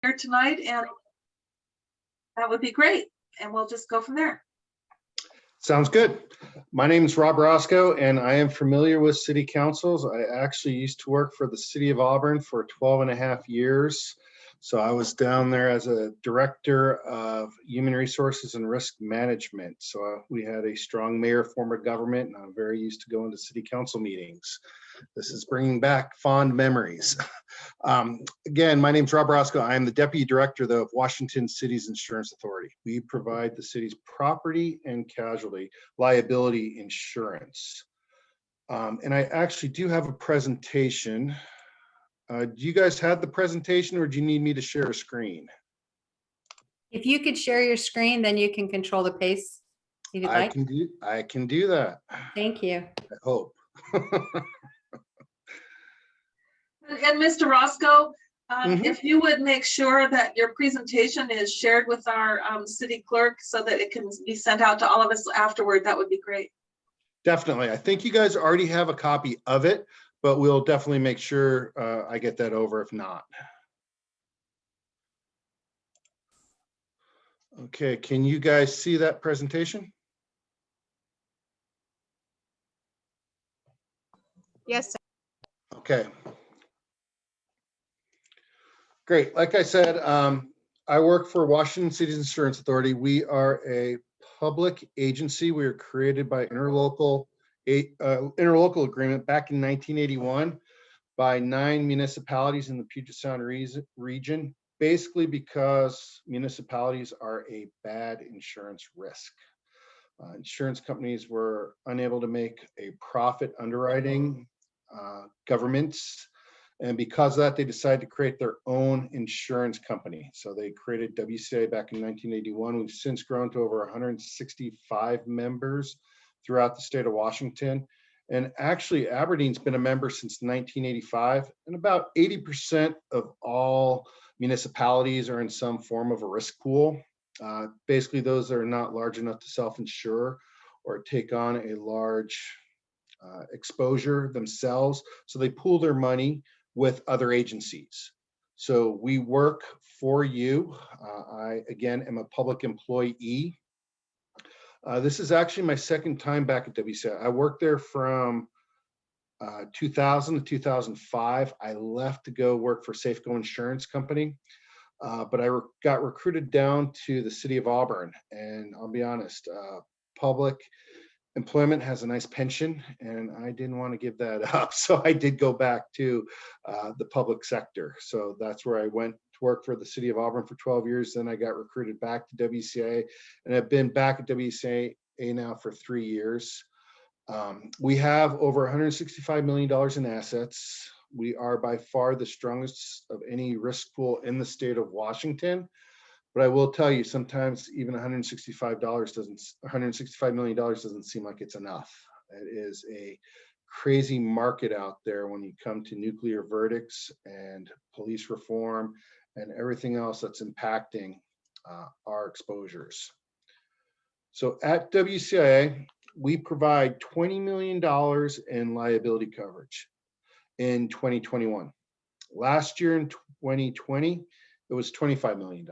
here tonight, and that would be great. And we'll just go from there. Sounds good. My name is Rob Roscoe, and I am familiar with city councils. I actually used to work for the city of Auburn for 12 and a half years. So I was down there as a director of human resources and risk management. So we had a strong mayor form of government, and I'm very used to going to city council meetings. This is bringing back fond memories. Again, my name is Rob Roscoe. I am the Deputy Director, though, of Washington City's Insurance Authority. We provide the city's property and casualty liability insurance. And I actually do have a presentation. Do you guys have the presentation, or do you need me to share a screen? If you could share your screen, then you can control the pace if you'd like. I can do that. Thank you. I hope. And Mr. Roscoe, Mhm. if you would make sure that your presentation is shared with our city clerk so that it can be sent out to all of us afterward, that would be great. Definitely. I think you guys already have a copy of it, but we'll definitely make sure I get that over if not. Okay, can you guys see that presentation? Yes, sir. Okay. Great. Like I said, I work for Washington City's Insurance Authority. We are a public agency. We were created by interlocal agreement back in 1981 by 9 municipalities in the Puget Sound region, basically because municipalities are a bad insurance risk. Insurance companies were unable to make a profit underwriting governments. And because of that, they decided to create their own insurance company. So they created WCA back in 1981. We've since grown to over 165 members throughout the state of Washington. And actually, Aberdeen's been a member since 1985. And about 80% of all municipalities are in some form of a risk pool. Basically, those that are not large enough to self-insure or take on a large exposure themselves. So they pool their money with other agencies. So we work for you. I, again, am a public employee. This is actually my second time back at WCI. I worked there from 2000 to 2005. I left to go work for Safeco Insurance Company, but I got recruited down to the city of Auburn. And I'll be honest, public employment has a nice pension, and I didn't want to give that up. So I did go back to the public sector. So that's where I went to work for the city of Auburn for 12 years. Then I got recruited back to WCA, and I've been back at WCA now for 3 years. We have over $165 million in assets. We are by far the strongest of any risk pool in the state of Washington. But I will tell you, sometimes even $165 million doesn't seem like it's enough. It is a crazy market out there when you come to nuclear verdicts and police reform and everything else that's impacting our exposures. So at WCIA, we provide $20 million in liability coverage in 2021. Last year in 2020, it was $25 million.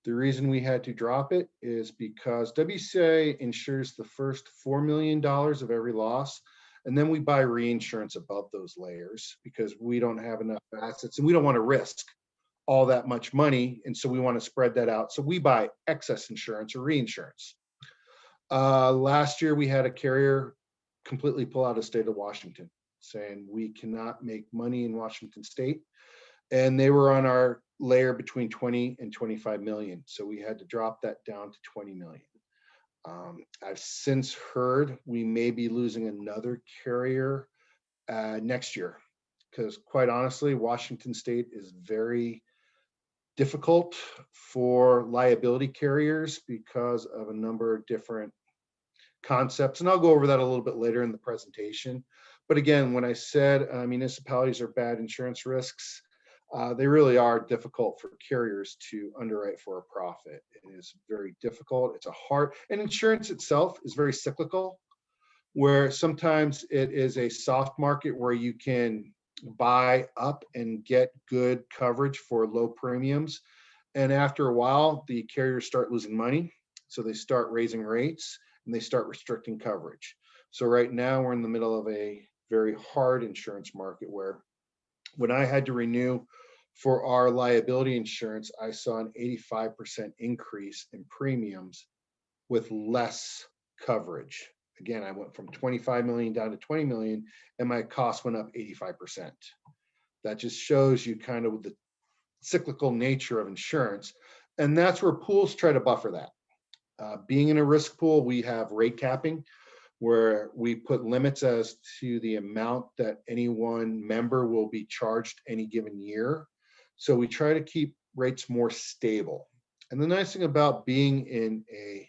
The reason we had to drop it is because WCA insures the first $4 million of every loss, and then we buy reinsurance above those layers because we don't have enough assets and we don't want to risk all that much money, and so we want to spread that out. So we buy excess insurance or reinsurance. Last year, we had a carrier completely pull out of the state of Washington, saying we cannot make money in Washington state, and they were on our layer between 20 and 25 million. So we had to drop that down to 20 million. I've since heard we may be losing another carrier next year, because quite honestly, Washington state is very difficult for liability carriers because of a number of different concepts. And I'll go over that a little bit later in the presentation. But again, when I said municipalities are bad insurance risks, they really are difficult for carriers to underwrite for a profit. It is very difficult. It's a hard, and insurance itself is very cyclical, where sometimes it is a soft market where you can buy up and get good coverage for low premiums. And after a while, the carriers start losing money. So they start raising rates and they start restricting coverage. So right now we're in the middle of a very hard insurance market where when I had to renew for our liability insurance, I saw an 85% increase in premiums with less coverage. Again, I went from 25 million down to 20 million and my cost went up 85%. That just shows you kind of the cyclical nature of insurance. And that's where pools try to buffer that. Being in a risk pool, we have rate capping where we put limits as to the amount that any one member will be charged any given year. So we try to keep rates more stable. And the nice thing about being in a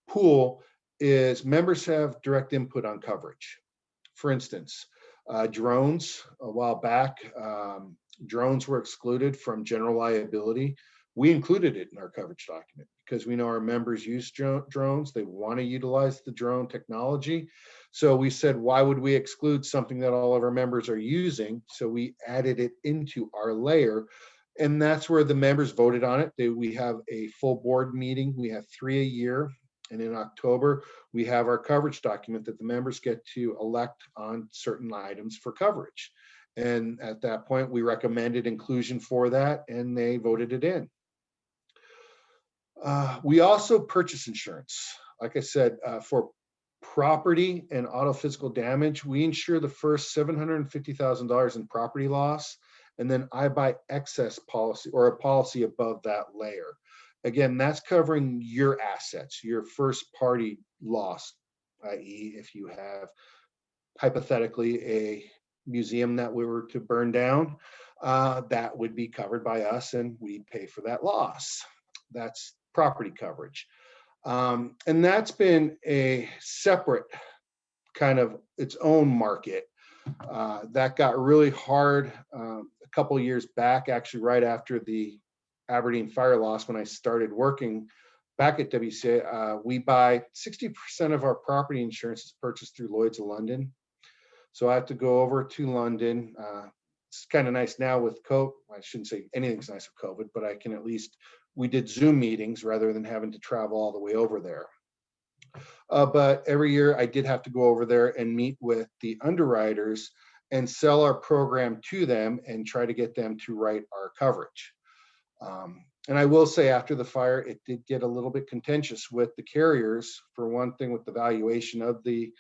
pool is members have direct input on coverage. For instance, drones, a while back, drones were excluded from general liability. We included it in our coverage document because we know our members use drones. They want to utilize the drone technology. So we said, why would we exclude something that all of our members are using? So we added it into our layer. And that's where the members voted on it. We have a full board meeting. We have 3 a year. And in October, we have our coverage document that the members get to elect on certain items for coverage. And at that point, we recommended inclusion for that, and they voted it in. We also purchase insurance. Like I said, for property and auto physical damage, we insure the first $750,000 in property loss, and then I buy excess policy or a policy above that layer. Again, that's covering your assets, your first party loss, i.e. if you have hypothetically a museum that we were to burn down, that would be covered by us and we pay for that loss. That's property coverage. And that's been a separate kind of its own market. That got really hard a couple of years back, actually right after the Aberdeen fire loss. When I started working back at WCA, we buy 60% of our property insurance is purchased through Lloyd's of London. So I have to go over to London. It's kind of nice now with COVID. I shouldn't say anything's nice with COVID, but I can at least, we did Zoom meetings rather than having to travel all the way over there. But every year I did have to go over there and meet with the underwriters and sell our program to them and try to get them to write our coverage. And I will say after the fire, it did get a little bit contentious with the carriers, for one thing with the valuation of the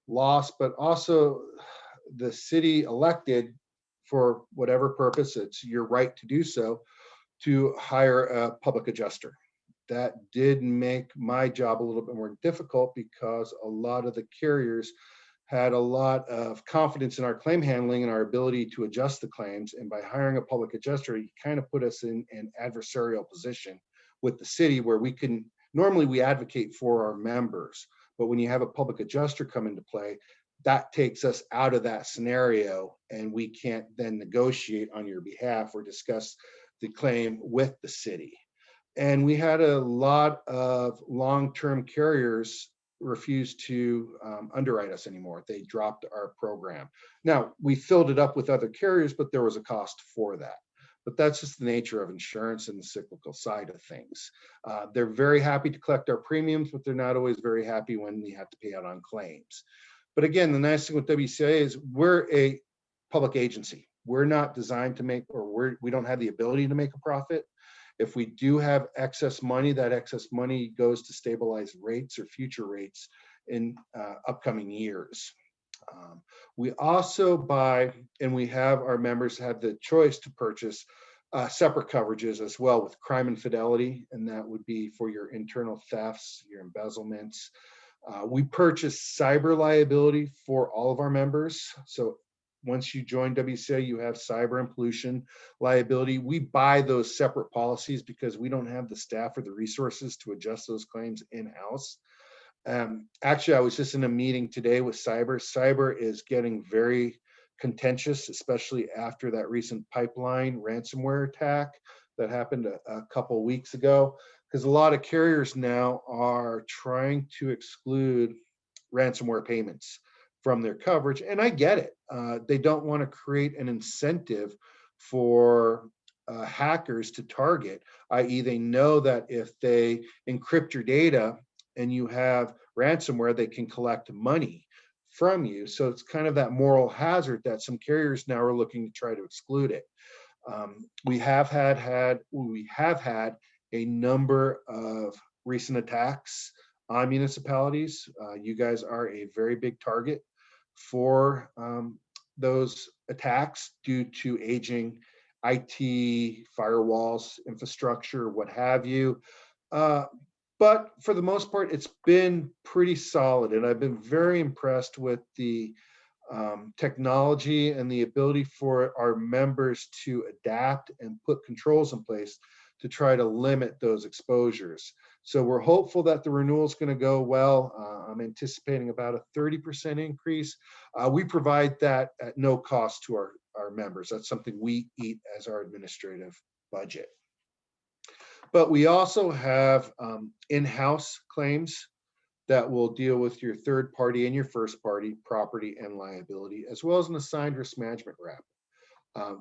loss, but also the city elected, for whatever purpose, it's your right to do so, to hire a public adjuster. That did make my job a little bit more difficult because a lot of the carriers had a lot of confidence in our claim handling and our ability to adjust the claims. And by hiring a public adjuster, you kind of put us in an adversarial position with the city where we can, normally we advocate for our members, but when you have a public adjuster come into play, that takes us out of that scenario and we can't then negotiate on your behalf or discuss the claim with the city. And we had a lot of long-term carriers refuse to underwrite us anymore. They dropped our program. Now, we filled it up with other carriers, but there was a cost for that. But that's just the nature of insurance and the cyclical side of things. They're very happy to collect our premiums, but they're not always very happy when we have to pay out on claims. But again, the nice thing with WCA is we're a public agency. We're not designed to make, or we don't have the ability to make a profit. If we do have excess money, that excess money goes to stabilize rates or future rates in upcoming years. We also buy, and we have our members have the choice to purchase separate coverages as well with crime and fidelity, and that would be for your internal thefts, your embezzlements. We purchase cyber liability for all of our members. So once you join WCA, you have cyber and pollution liability. We buy those separate policies because we don't have the staff or the resources to adjust those claims in-house. Actually, I was just in a meeting today with cyber. Cyber is getting very contentious, especially after that recent pipeline ransomware attack that happened a couple of weeks ago, because a lot of carriers now are trying to exclude ransomware payments from their coverage. And I get it. They don't want to create an incentive for hackers to target, i.e. they know that if they encrypt your data and you have ransomware, they can collect money from you. So it's kind of that moral hazard that some carriers now are looking to try to exclude it. We have had a number of recent attacks on municipalities. You guys are a very big target for those attacks due to aging IT, firewalls, infrastructure, what have you. But for the most part, it's been pretty solid, and I've been very impressed with the technology and the ability for our members to adapt and put controls in place to try to limit those exposures. So we're hopeful that the renewal is going to go well. I'm anticipating about a 30% increase. We provide that at no cost to our members. That's something we eat as our administrative budget. But we also have in-house claims that will deal with your third party and your first party property and liability, as well as an assigned risk management wrap.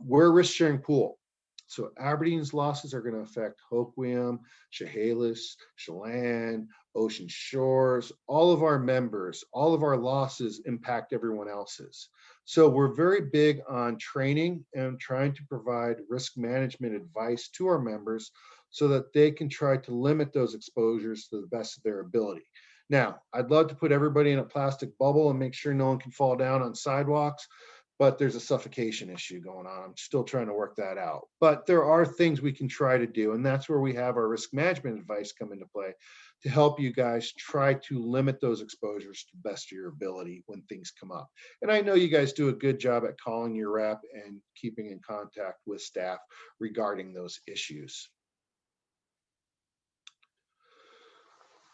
We're a risk sharing pool. So Aberdeen's losses are going to affect Hoquiam, Chehalis, Chelan, Ocean Shores, all of our members, all of our losses impact everyone else's. So we're very big on training and trying to provide risk management advice to our members so that they can try to limit those exposures to the best of their ability. Now, I'd love to put everybody in a plastic bubble and make sure no one can fall down on sidewalks, but there's a suffocation issue going on. I'm still trying to work that out. But there are things we can try to do, and that's where we have our risk management advice come into play to help you guys try to limit those exposures to the best of your ability when things come up. And I know you guys do a good job at calling your rep and keeping in contact with staff regarding those issues.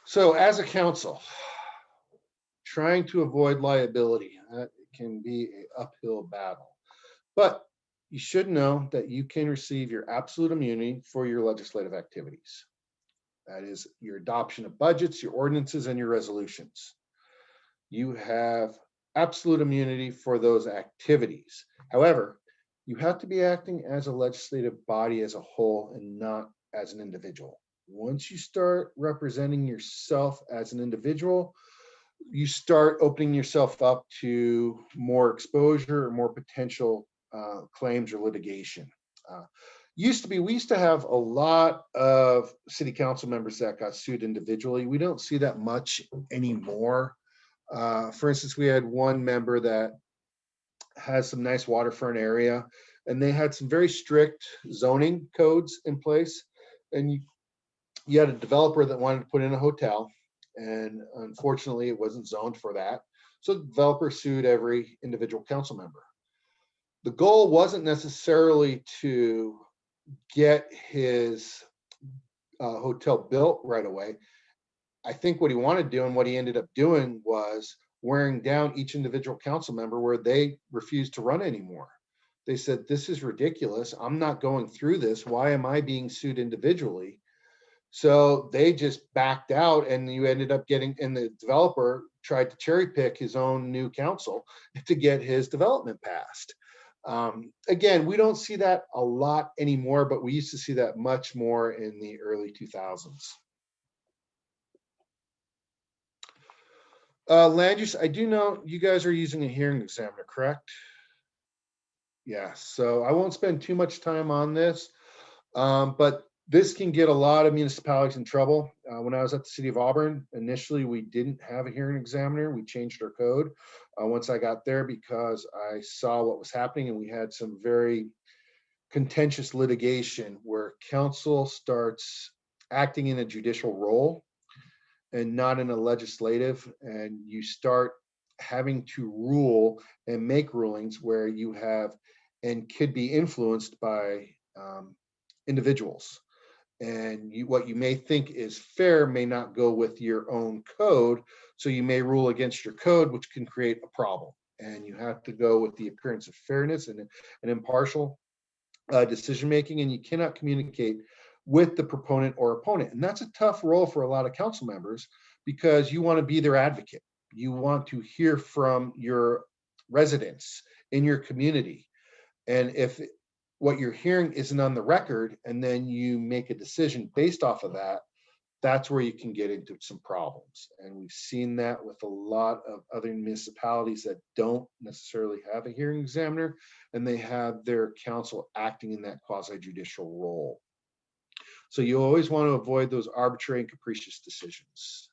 So as a council, trying to avoid liability, can be an uphill battle. But you should know that you can receive your absolute immunity for your legislative activities. That is your adoption of budgets, your ordinances, and your resolutions. You have absolute immunity for those activities. However, you have to be acting as a legislative body as a whole and not as an individual. Once you start representing yourself as an individual, you start opening yourself up to more exposure or more potential claims or litigation. We used to have a lot of city council members that got sued individually. We don't see that much anymore. For instance, we had one member that has some nice waterfront area, and they had some very strict zoning codes in place. And you had a developer that wanted to put in a hotel, and unfortunately it wasn't zoned for that. So the developer sued every individual council member. The goal wasn't necessarily to get his hotel built right away. I think what he wanted to do and what he ended up doing was wearing down each individual council member where they refused to run anymore. They said, this is ridiculous. I'm not going through this. Why am I being sued individually? So they just backed out, and you ended up getting, and the developer tried to cherry pick his own new council to get his development passed. Again, we don't see that a lot anymore, but we used to see that much more in the early 2000s. Land use, I do know you guys are using a hearing examiner, correct? Yeah, so I won't spend too much time on this, but this can get a lot of municipalities in trouble. When I was at the city of Auburn, initially we didn't have a hearing examiner. We changed our code once I got there because I saw what was happening, and we had some very contentious litigation where council starts acting in a judicial role and not in a legislative, and you start having to rule and make rulings where you have and could be influenced by individuals. And what you may think is fair may not go with your own code. So you may rule against your code, which can create a problem. And you have to go with the appearance of fairness and an impartial decision-making, and you cannot communicate with the proponent or opponent. And that's a tough role for a lot of council members because you want to be their advocate. You want to hear from your residents in your community. And if what you're hearing isn't on the record, and then you make a decision based off of that, that's where you can get into some problems. And we've seen that with a lot of other municipalities that don't necessarily have a hearing examiner, and they have their counsel acting in that quasi-judicial role. So you always want to avoid those arbitrary and capricious decisions.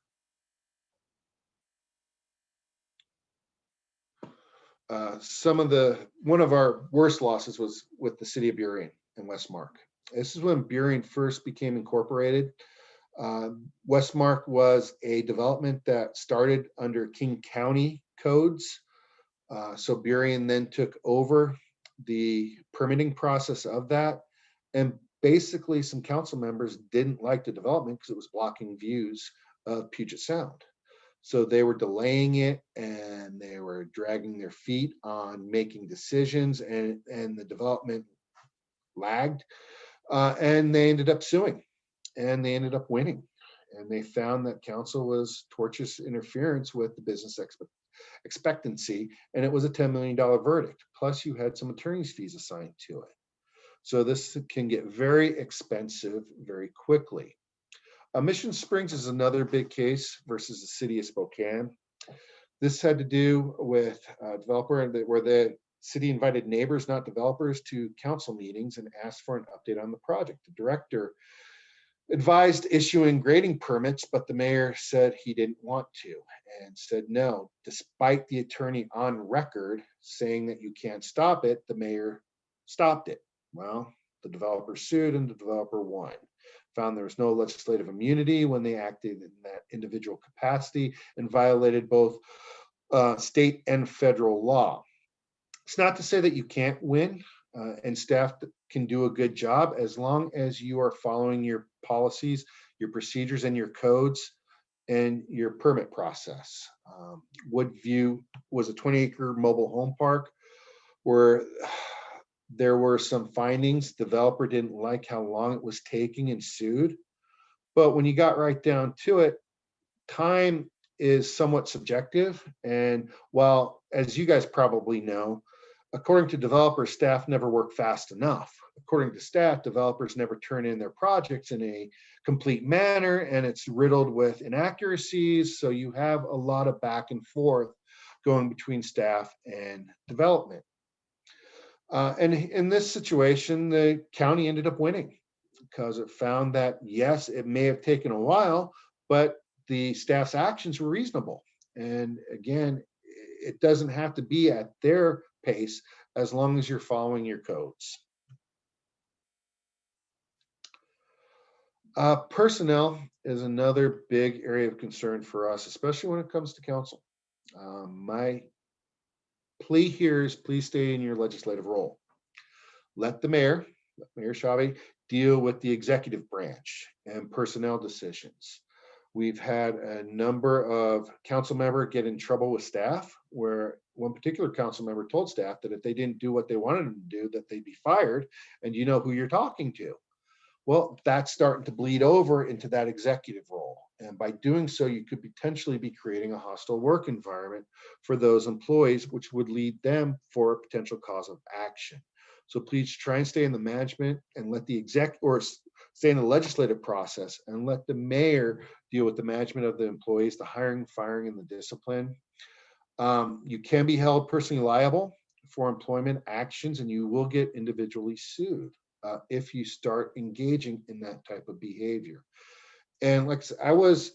One of our worst losses was with the city of Burien and Westmark. This is when Burien first became incorporated. Westmark was a development that started under King County codes. So Burien then took over the permitting process of that. And basically some council members didn't like the development because it was blocking views of Puget Sound. So they were delaying it, and they were dragging their feet on making decisions, and the development lagged. And they ended up suing, and they ended up winning. And they found that council was tortious interference with the business expectancy, and it was a $10 million verdict. Plus you had some attorney's fees assigned to it. So this can get very expensive very quickly. Mission Springs is another big case versus the city of Spokane. This had to do with a developer where the city invited neighbors, not developers, to council meetings and asked for an update on the project. The director advised issuing grading permits, but the mayor said he didn't want to and said no, despite the attorney on record saying that you can't stop it. The mayor stopped it. Well, the developer sued and the developer won. Found there was no legislative immunity when they acted in that individual capacity and violated both state and federal law. It's not to say that you can't win, and staff can do a good job as long as you are following your policies, your procedures, and your codes and your permit process. Woodview was a 20-acre mobile home park where there were some findings. Developer didn't like how long it was taking and sued. But when you got right down to it, time is somewhat subjective. And while, as you guys probably know, according to developers, staff never work fast enough. According to staff, developers never turn in their projects in a complete manner, and it's riddled with inaccuracies. So you have a lot of back and forth going between staff and development. And in this situation, the county ended up winning because it found that, yes, it may have taken a while, but the staff's actions were reasonable. And again, it doesn't have to be at their pace as long as you're following your codes. Personnel is another big area of concern for us, especially when it comes to council. My plea here is please stay in your legislative role. Let Mayor Chavez, deal with the executive branch and personnel decisions. We've had a number of council members get in trouble with staff, where one particular council member told staff that if they didn't do what they wanted them to do, that they'd be fired, and you know who you're talking to. Well, that's starting to bleed over into that executive role. And by doing so, you could potentially be creating a hostile work environment for those employees, which would lead them for a potential cause of action. So please try and stay in the management and let the stay in the legislative process and let the mayor deal with the management of the employees, the hiring, firing, and the discipline. You can be held personally liable for employment actions, and you will get individually sued if you start engaging in that type of behavior. And like I said, I was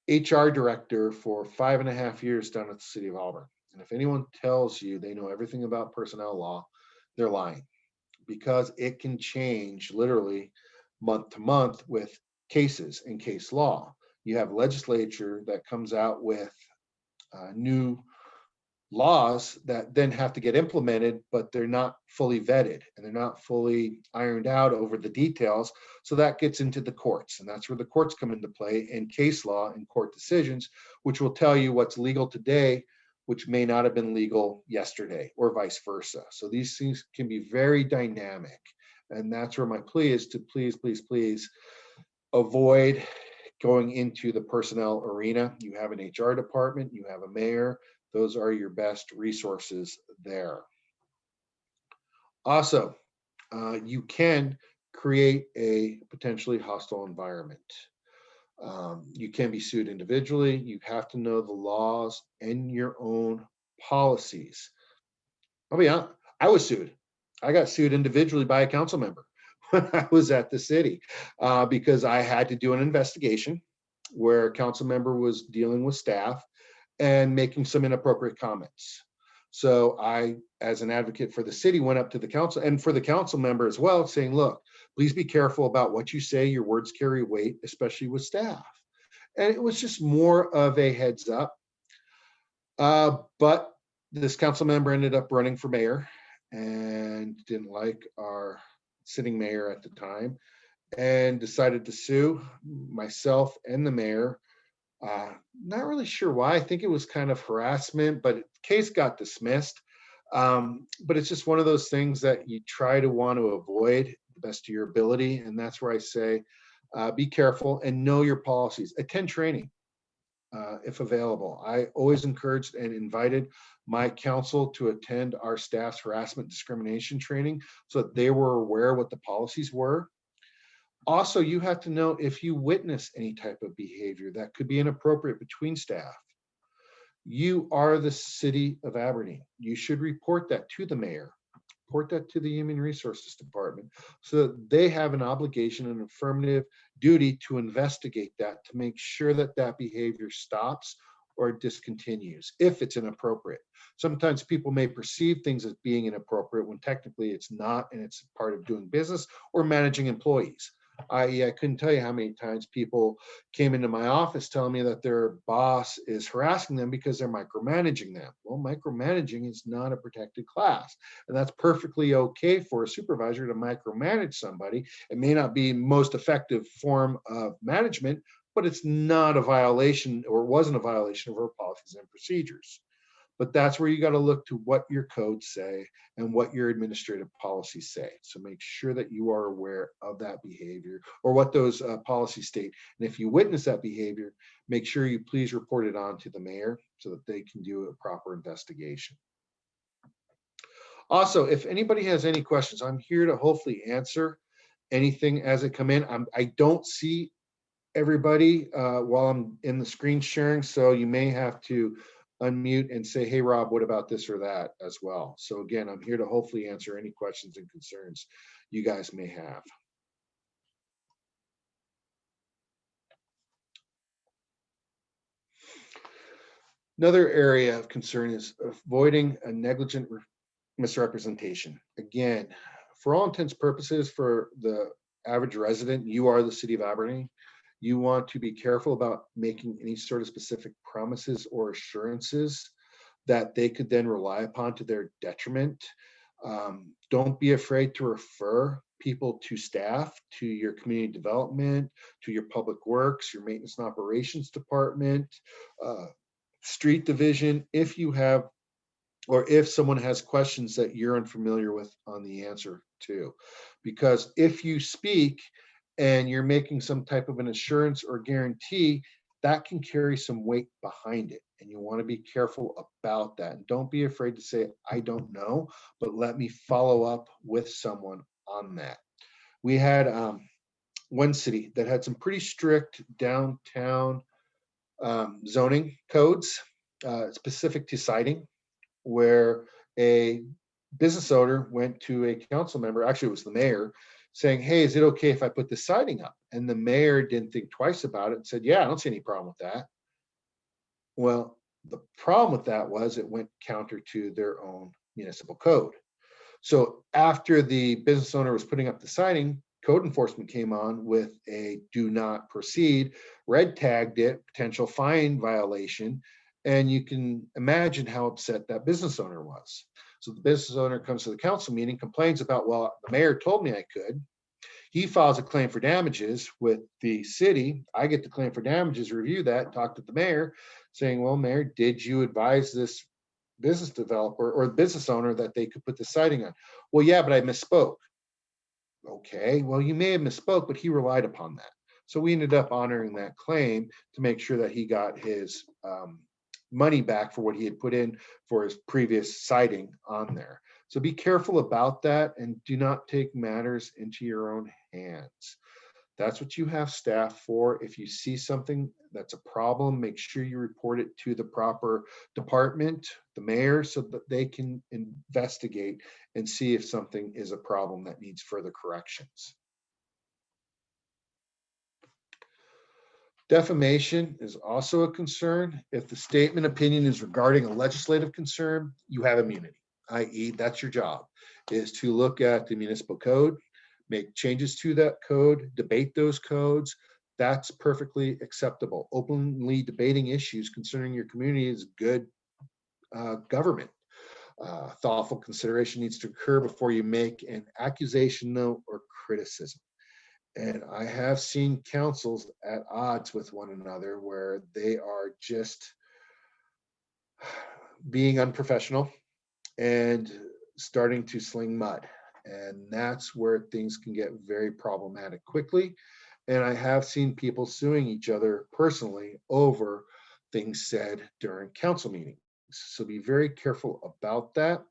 HR director for 5.5 years down at the city of Auburn. And if anyone tells you they know everything about personnel law, they're lying, because it can change literally month to month with cases and case law. You have legislature that comes out with new laws that then have to get implemented, but they're not fully vetted and they're not fully ironed out over the details. So that gets into the courts, and that's where the courts come into play, and case law and court decisions, which will tell you what's legal today, which may not have been legal yesterday, or vice versa. So these things can be very dynamic. And that's where my plea is to please, please, please avoid going into the personnel arena, you have an HR department, you have a mayor. Those are your best resources there. Also, you can create a potentially hostile environment. You can be sued individually. You have to know the laws and your own policies. I'll be honest, I was sued. I got sued individually by a council member when I was at the city because I had to do an investigation where a council member was dealing with staff and making some inappropriate comments. So I, as an advocate for the city, went up to the council and for the council member as well, saying, look, please be careful about what you say. Your words carry weight, especially with staff. And it was just more of a heads up. But this council member ended up running for mayor and didn't like our sitting mayor at the time and decided to sue myself and the mayor. Not really sure why. I think it was kind of harassment, but the case got dismissed. But it's just one of those things that you try to want to avoid the best of your ability. And that's where I say, be careful and know your policies. Attend training if available. I always encouraged and invited my council to attend our staff's harassment discrimination training so that they were aware what the policies were. Also, you have to know if you witness any type of behavior that could be inappropriate between staff. You are the city of Aberdeen. You should report that to the mayor, report that to the Human Resources Department so that they have an obligation and affirmative duty to investigate that to make sure that that behavior stops or discontinues if it's inappropriate. Sometimes people may perceive things as being inappropriate when technically it's not, and it's part of doing business or managing employees. I couldn't tell you how many times people came into my office telling me that their boss is harassing them because they're micromanaging them. Well, micromanaging is not a protected class, and that's perfectly okay for a supervisor to micromanage somebody. It may not be the most effective form of management, but it's not a violation, or wasn't a violation of our policies and procedures. But that's where you got to look to what your codes say and what your administrative policies say. So make sure that you are aware of that behavior or what those policies state. And if you witness that behavior, make sure you please report it on to the mayor so that they can do a proper investigation. Also, if anybody has any questions, I'm here to hopefully answer anything as it come in. I don't see everybody while I'm in the screen sharing, so you may have to unmute and say, hey, Rob, what about this or that as well? So again, I'm here to hopefully answer any questions and concerns you guys may have. Another area of concern is avoiding a negligent misrepresentation. Again, for all intents and purposes, for the average resident, you are the city of Aberdeen. You want to be careful about making any sort of specific promises or assurances that they could then rely upon to their detriment. Don't be afraid to refer people to staff, to your community development, to your public works, your maintenance and operations department, street division, if you have, or if someone has questions that you're unfamiliar with on the answer to. Because if you speak and you're making some type of an assurance or guarantee, that can carry some weight behind it. And you want to be careful about that. And don't be afraid to say, I don't know, but let me follow up with someone on that. We had one city that had some pretty strict downtown zoning codes specific to siding, where a business owner went to a council member, actually it was the mayor, saying, hey, is it okay if I put the siding up? And the mayor didn't think twice about it and said, yeah, I don't see any problem with that. Well, the problem with that was it went counter to their own municipal code. So after the business owner was putting up the siding, code enforcement came on with a do not proceed, red tagged it, potential fine violation. And you can imagine how upset that business owner was. So the business owner comes to the council meeting, complains about, well, the mayor told me I could. He files a claim for damages with the city. I get the claim for damages, review that, talk to the mayor, saying, well, mayor, did you advise this business developer or the business owner that they could put the siding on? Well, yeah, but I misspoke. Okay, well, you may have misspoke, but he relied upon that. So we ended up honoring that claim to make sure that he got his money back for what he had put in for his previous citing on there. So be careful about that and do not take matters into your own hands. That's what you have staff for. If you see something that's a problem, make sure you report it to the proper department, the mayor, so that they can investigate and see if something is a problem that needs further corrections. Defamation is also a concern. If the statement opinion is regarding a legislative concern, you have immunity, i.e. that's your job, is to look at the municipal code, make changes to that code, debate those codes. That's perfectly acceptable. Openly debating issues concerning your community is good government. Thoughtful consideration needs to occur before you make an accusation, note, or criticism. And I have seen councils at odds with one another where they are just being unprofessional and starting to sling mud. And that's where things can get very problematic quickly. And I have seen people suing each other personally over things said during council meetings. So be very careful about that.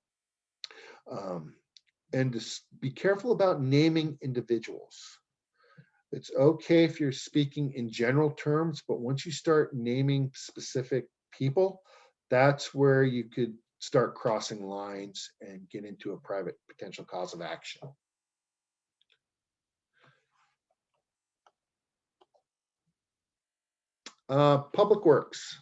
And just be careful about naming individuals. It's okay if you're speaking in general terms, but once you start naming specific people, that's where you could start crossing lines and get into a private potential cause of action. Public Works.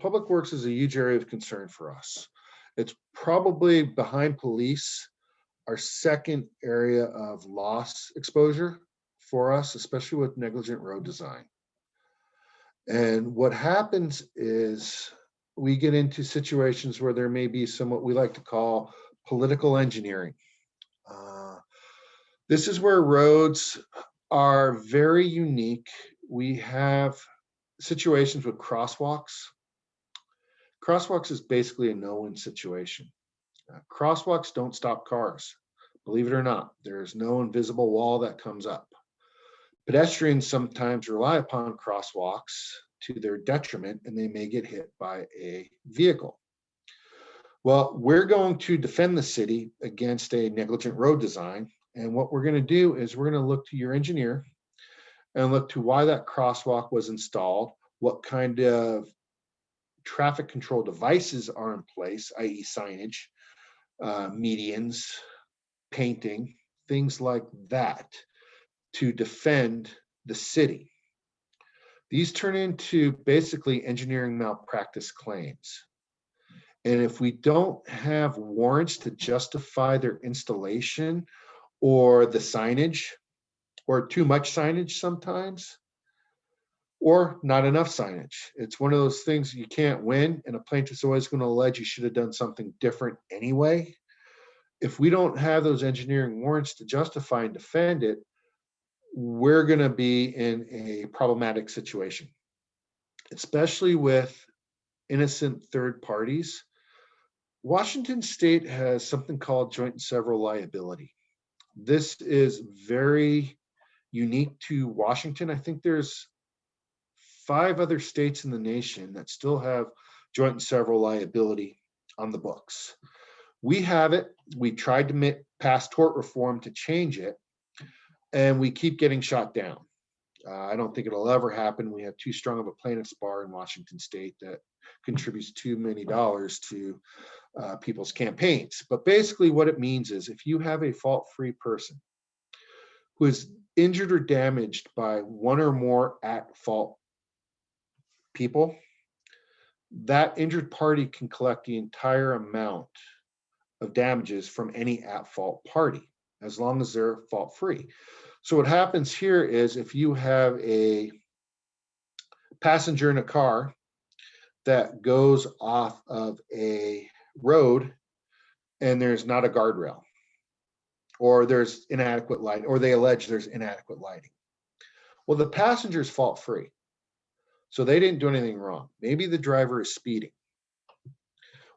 Public Works is a huge area of concern for us. It's probably behind police, our second area of loss exposure for us, especially with negligent road design. And what happens is we get into situations where there may be some what we like to call political engineering. This is where roads are very unique. We have situations with crosswalks. Crosswalks is basically a no-win situation. Crosswalks don't stop cars. Believe it or not, there's no invisible wall that comes up. Pedestrians sometimes rely upon crosswalks to their detriment, and they may get hit by a vehicle. Well, we're going to defend the city against a negligent road design. And what we're going to do is we're going to look to your engineer and look to why that crosswalk was installed, what kind of traffic control devices are in place, i.e. signage, medians, painting, things like that, to defend the city. These turn into basically engineering malpractice claims. And if we don't have warrants to justify their installation or the signage, or too much signage sometimes, or not enough signage, it's one of those things you can't win, and a plaintiff's always going to allege you should have done something different anyway. If we don't have those engineering warrants to justify and defend it, we're going to be in a problematic situation, especially with innocent third parties. Washington State has something called joint and several liability. This is very unique to Washington. I think there's 5 other states in the nation that still have joint and several liability on the books. We have it. We tried to pass tort reform to change it, and we keep getting shot down. I don't think it'll ever happen. We have too strong of a plaintiff's bar in Washington State that contributes too many dollars to people's campaigns. But basically what it means is if you have a fault-free person who is injured or damaged by one or more at-fault people, that injured party can collect the entire amount of damages from any at-fault party, as long as they're fault-free. So what happens here is if you have a passenger in a car that goes off of a road and there's not a guardrail, or there's inadequate light, or they allege there's inadequate lighting. Well, the passenger's fault-free, so they didn't do anything wrong. Maybe the driver is speeding.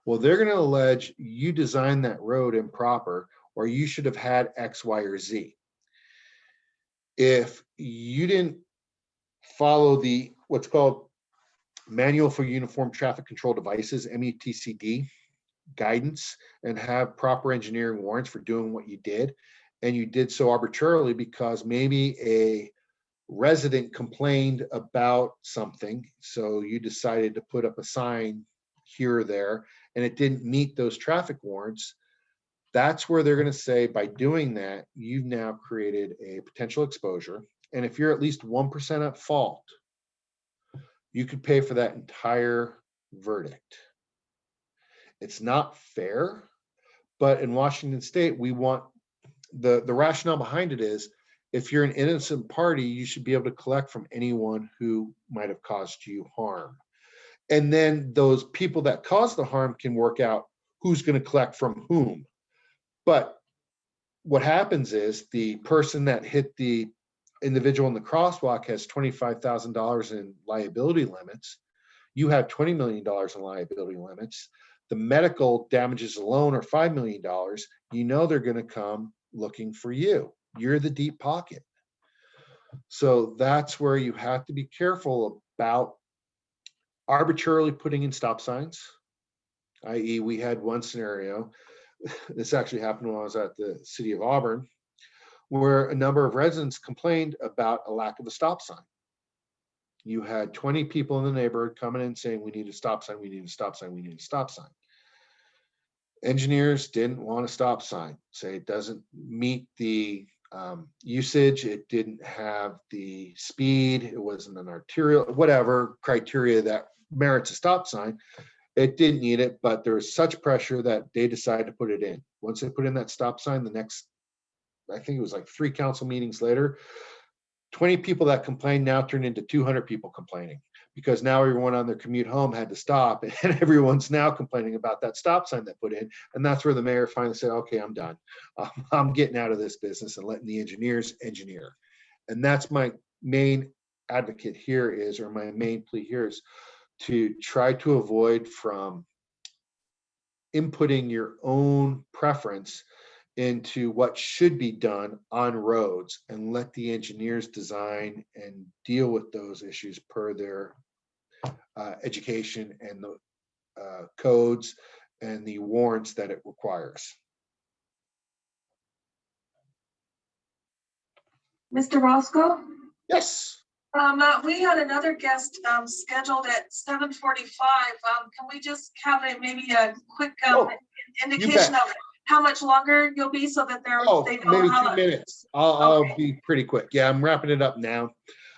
Well, they're going to allege you designed that road improper, or you should have had X, Y, or Z. If you didn't follow the what's called Manual for Uniform Traffic Control Devices, MUTCD guidance, and have proper engineering warrants for doing what you did. And you did so arbitrarily because maybe a resident complained about something. So you decided to put up a sign here or there, and it didn't meet those traffic warrants. That's where they're going to say, by doing that, you've now created a potential exposure. And if you're at least 1% at fault, you could pay for that entire verdict. It's not fair, but in Washington State, we want the rationale behind it is, if you're an innocent party, you should be able to collect from anyone who might have caused you harm. And then those people that caused the harm can work out who's going to collect from whom. But what happens is the person that hit the individual in the crosswalk has $25,000 in liability limits. You have $20 million in liability limits. The medical damages alone are $5 million. You know they're going to come looking for you. You're the deep pocket. So that's where you have to be careful about arbitrarily putting in stop signs, i.e. we had one scenario, this actually happened when I was at the city of Auburn, where a number of residents complained about a lack of a stop sign. You had 20 people in the neighborhood coming in saying, we need a stop sign, we need a stop sign, we need a stop sign. Engineers didn't want a stop sign, say it doesn't meet the usage, it didn't have the speed, it wasn't an arterial, whatever criteria that merits a stop sign. It didn't need it, but there was such pressure that they decided to put it in. Once they put in that stop sign, the next, I think it was like 3 council meetings later, 20 people that complained now turned into 200 people complaining, because now everyone on their commute home had to stop, and everyone's now complaining about that stop sign that put in. And that's where the mayor finally said, okay, I'm done. I'm getting out of this business and letting the engineers engineer. And that's my main advocate here is, or my main plea here is, to try to avoid from inputting your own preference into what should be done on roads, and let the engineers design and deal with those issues per their education and the codes and the warrants that it requires. Mr. Roscoe? Yes. We had another guest scheduled at 7:45. Can we just have maybe a quick indication of how much longer you'll be, so that they know maybe how 2 minutes. I'll Okay. be pretty quick. Yeah, I'm wrapping it up now.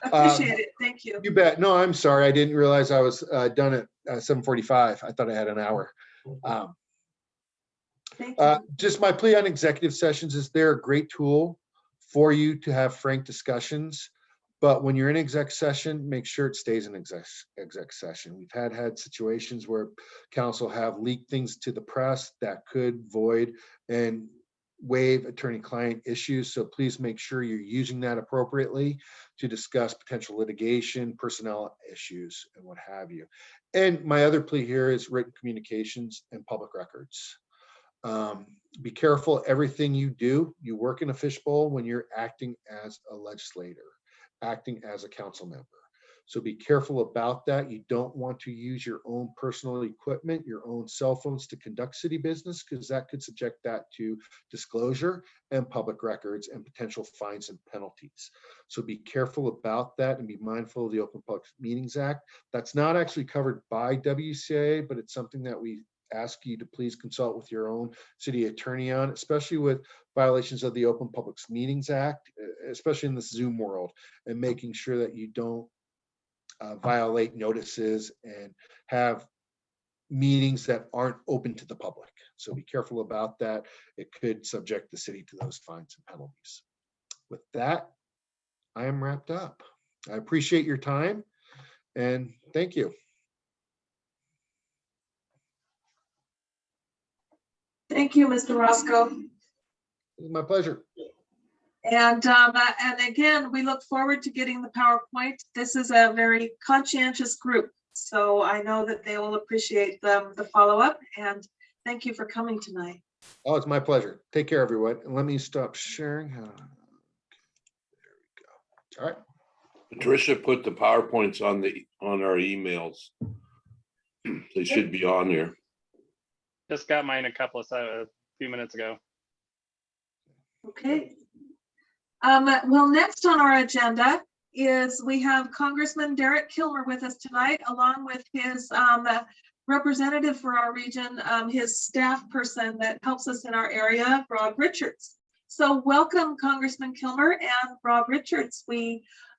Appreciate it. Thank you. You bet. No, I'm sorry. I didn't realize I was done at 7:45. I thought I had an hour. Thank you. Just my plea on executive sessions is they're a great tool for you to have frank discussions. But when you're in exec session, make sure it stays in exec session. We've had situations where council have leaked things to the press that could void and waive attorney-client issues. So please make sure you're using that appropriately to discuss potential litigation, personnel issues, and what have you. And my other plea here is written communications and public records. Be careful everything you do. You work in a fishbowl when you're acting as a legislator, acting as a council member. So be careful about that. You don't want to use your own personal equipment, your own cell phones to conduct city business, because that could subject that to disclosure and public records and potential fines and penalties. So be careful about that and be mindful of the Open Public Meetings Act. That's not actually covered by WCA, but it's something that we ask you to please consult with your own city attorney on, especially with violations of the Open Public Meetings Act, especially in this Zoom world, and making sure that you don't violate notices and have meetings that aren't open to the public. So be careful about that. It could subject the city to those fines and penalties. With that, I am wrapped up. I appreciate your time and thank you. Thank you, Mr. Roscoe. It was my pleasure. And again, we look forward to getting the PowerPoint. This is a very conscientious group, so I know that they will appreciate the follow-up, and thank you for coming tonight. Oh, it's my pleasure. Take care, everyone. And let me stop sharing. There we go. All right. Tricia put the PowerPoints on our emails. They should be on there. Just got mine a few minutes ago. Okay. Well, next on our agenda is we have Congressman Derek Kilmer with us tonight, along with his representative for our region, his staff person that helps us in our area, Rob Richards. So welcome, Congressman Kilmer and Rob Richards.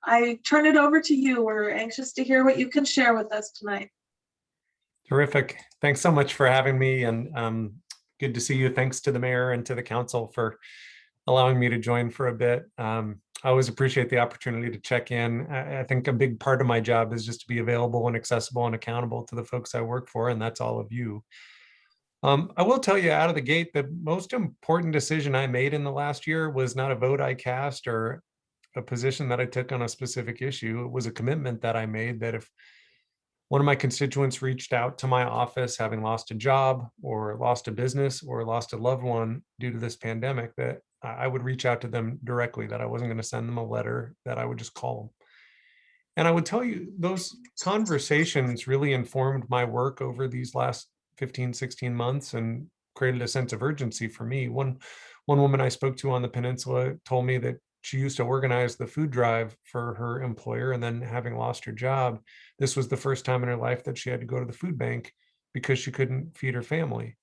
I turn it over to you. We're anxious to hear what you can share with us tonight. Terrific. Thanks so much for having me, and good to see you. Thanks to the mayor and to the council for allowing me to join for a bit. I always appreciate the opportunity to check in. I think a big part of my job is just to be available and accessible and accountable to the folks I work for, and that's all of you. I will tell you out of the gate, the most important decision I made in the last year was not a vote I cast or a position that I took on a specific issue. It was a commitment that I made that if one of my constituents reached out to my office having lost a job or lost a business or lost a loved one due to this pandemic, that I would reach out to them directly, that I wasn't going to send them a letter, that I would just call them. And I would tell you, those conversations really informed my work over these last 15, 16 months and created a sense of urgency for me. One woman I spoke to on the peninsula told me that she used to organize the food drive for her employer, and then having lost her job, this was the first time in her life that she had to go to the food bank because she couldn't feed her family.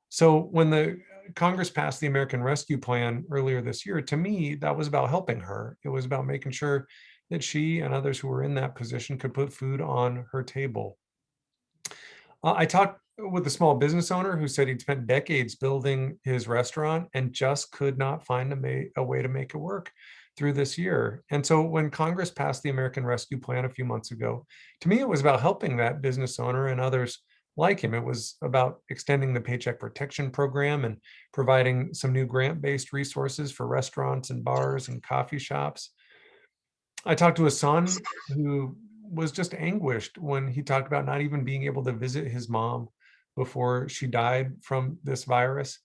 So when the Congress passed the American Rescue Plan earlier this year, to me, that was about helping her. It was about making sure that she and others who were in that position could put food on her table. I talked with a small business owner who said he'd spent decades building his restaurant and just could not find a way to make it work through this year. And so when Congress passed the American Rescue Plan a few months ago, to me, it was about helping that business owner and others like him. It was about extending the Paycheck Protection Program and providing some new grant-based resources for restaurants and bars and coffee shops. I talked to a son who was just anguished when he talked about not even being able to visit his mom before she died from this virus.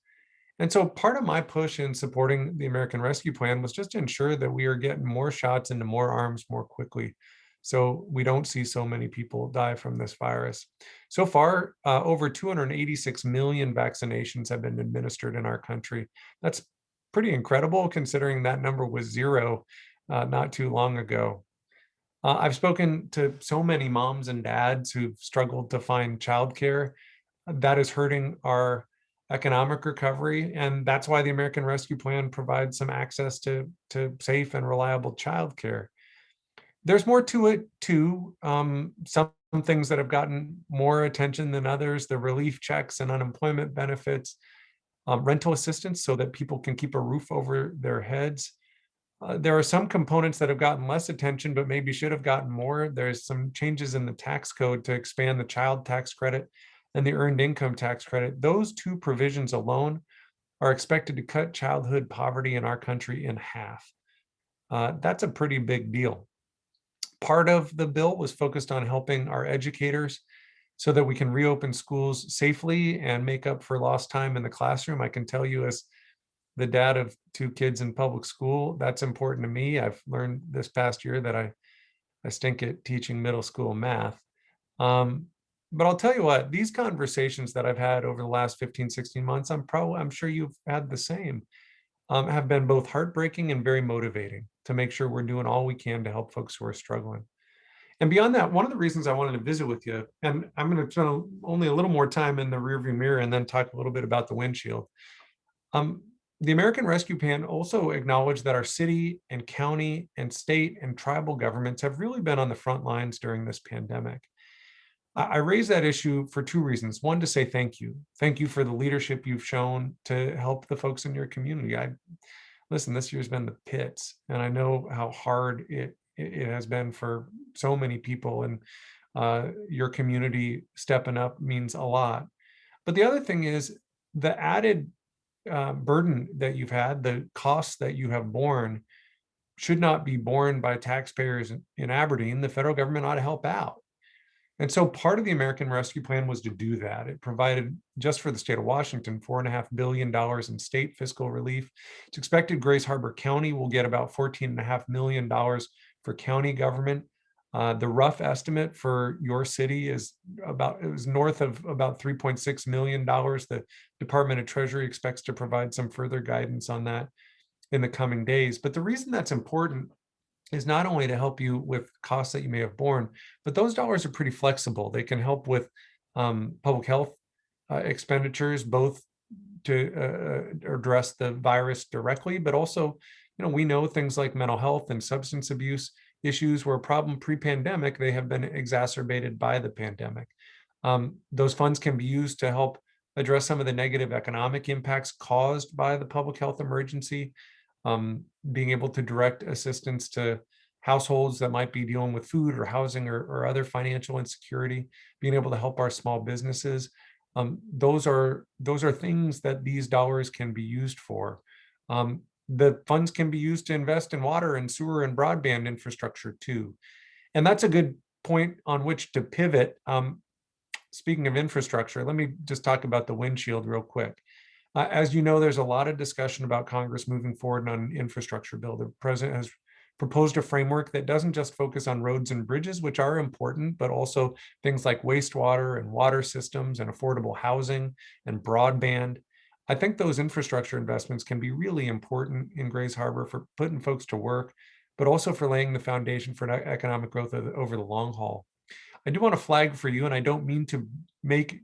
And so part of my push in supporting the American Rescue Plan was just to ensure that we are getting more shots into more arms more quickly, so we don't see so many people die from this virus. So far, over 286 million vaccinations have been administered in our country. That's pretty incredible considering that number was zero not too long ago. I've spoken to so many moms and dads who've struggled to find childcare. That is hurting our economic recovery, and that's why the American Rescue Plan provides some access to safe and reliable childcare. There's more to it too. Some things that have gotten more attention than others: the relief checks and unemployment benefits, rental assistance so that people can keep a roof over their heads. There are some components that have gotten less attention, but maybe should have gotten more. There's some changes in the tax code to expand the child tax credit and the earned income tax credit. Those two provisions alone are expected to cut childhood poverty in our country in half. That's a pretty big deal. Part of the bill was focused on helping our educators so that we can reopen schools safely and make up for lost time in the classroom. I can tell you, as the dad of 2 kids in public school, that's important to me. I've learned this past year that I stink at teaching middle school math. But I'll tell you what, these conversations that I've had over the last 15, 16 months, I'm sure you've had the same, have been both heartbreaking and very motivating to make sure we're doing all we can to help folks who are struggling. And beyond that, one of the reasons I wanted to visit with you, and I'm going to spend only a little more time in the rearview mirror and then talk a little bit about the windshield. The American Rescue Plan also acknowledged that our city and county and state and tribal governments have really been on the front lines during this pandemic. I raise that issue for 2 reasons. One, to say thank you. Thank you for the leadership you've shown to help the folks in your community. Listen, this year's been the pits, and I know how hard it has been for so many people, and your community stepping up means a lot. But the other thing is the added burden that you've had, the costs that you have borne, should not be borne by taxpayers in Aberdeen. The federal government ought to help out. And so part of the American Rescue Plan was to do that. It provided, just for the state of Washington, $4.5 billion in state fiscal relief. It's expected Grace Harbor County will get about $14.5 million for county government. The rough estimate for your city is it was north of about $3.6 million. The Department of Treasury expects to provide some further guidance on that in the coming days. But the reason that's important is not only to help you with costs that you may have borne, but those dollars are pretty flexible. They can help with public health expenditures, both to address the virus directly, but also, we know things like mental health and substance abuse issues were a problem pre-pandemic. They have been exacerbated by the pandemic. Those funds can be used to help address some of the negative economic impacts caused by the public health emergency, being able to direct assistance to households that might be dealing with food or housing or other financial insecurity, being able to help our small businesses. Those are things that these dollars can be used for. The funds can be used to invest in water and sewer and broadband infrastructure too. And that's a good point on which to pivot. Speaking of infrastructure, let me just talk about the windshield real quick. As you know, there's a lot of discussion about Congress moving forward on an infrastructure bill. The president has proposed a framework that doesn't just focus on roads and bridges, which are important, but also things like wastewater and water systems and affordable housing and broadband. I think those infrastructure investments can be really important in Grays Harbor for putting folks to work, but also for laying the foundation for economic growth over the long haul. I do want to flag for you, and I don't mean to make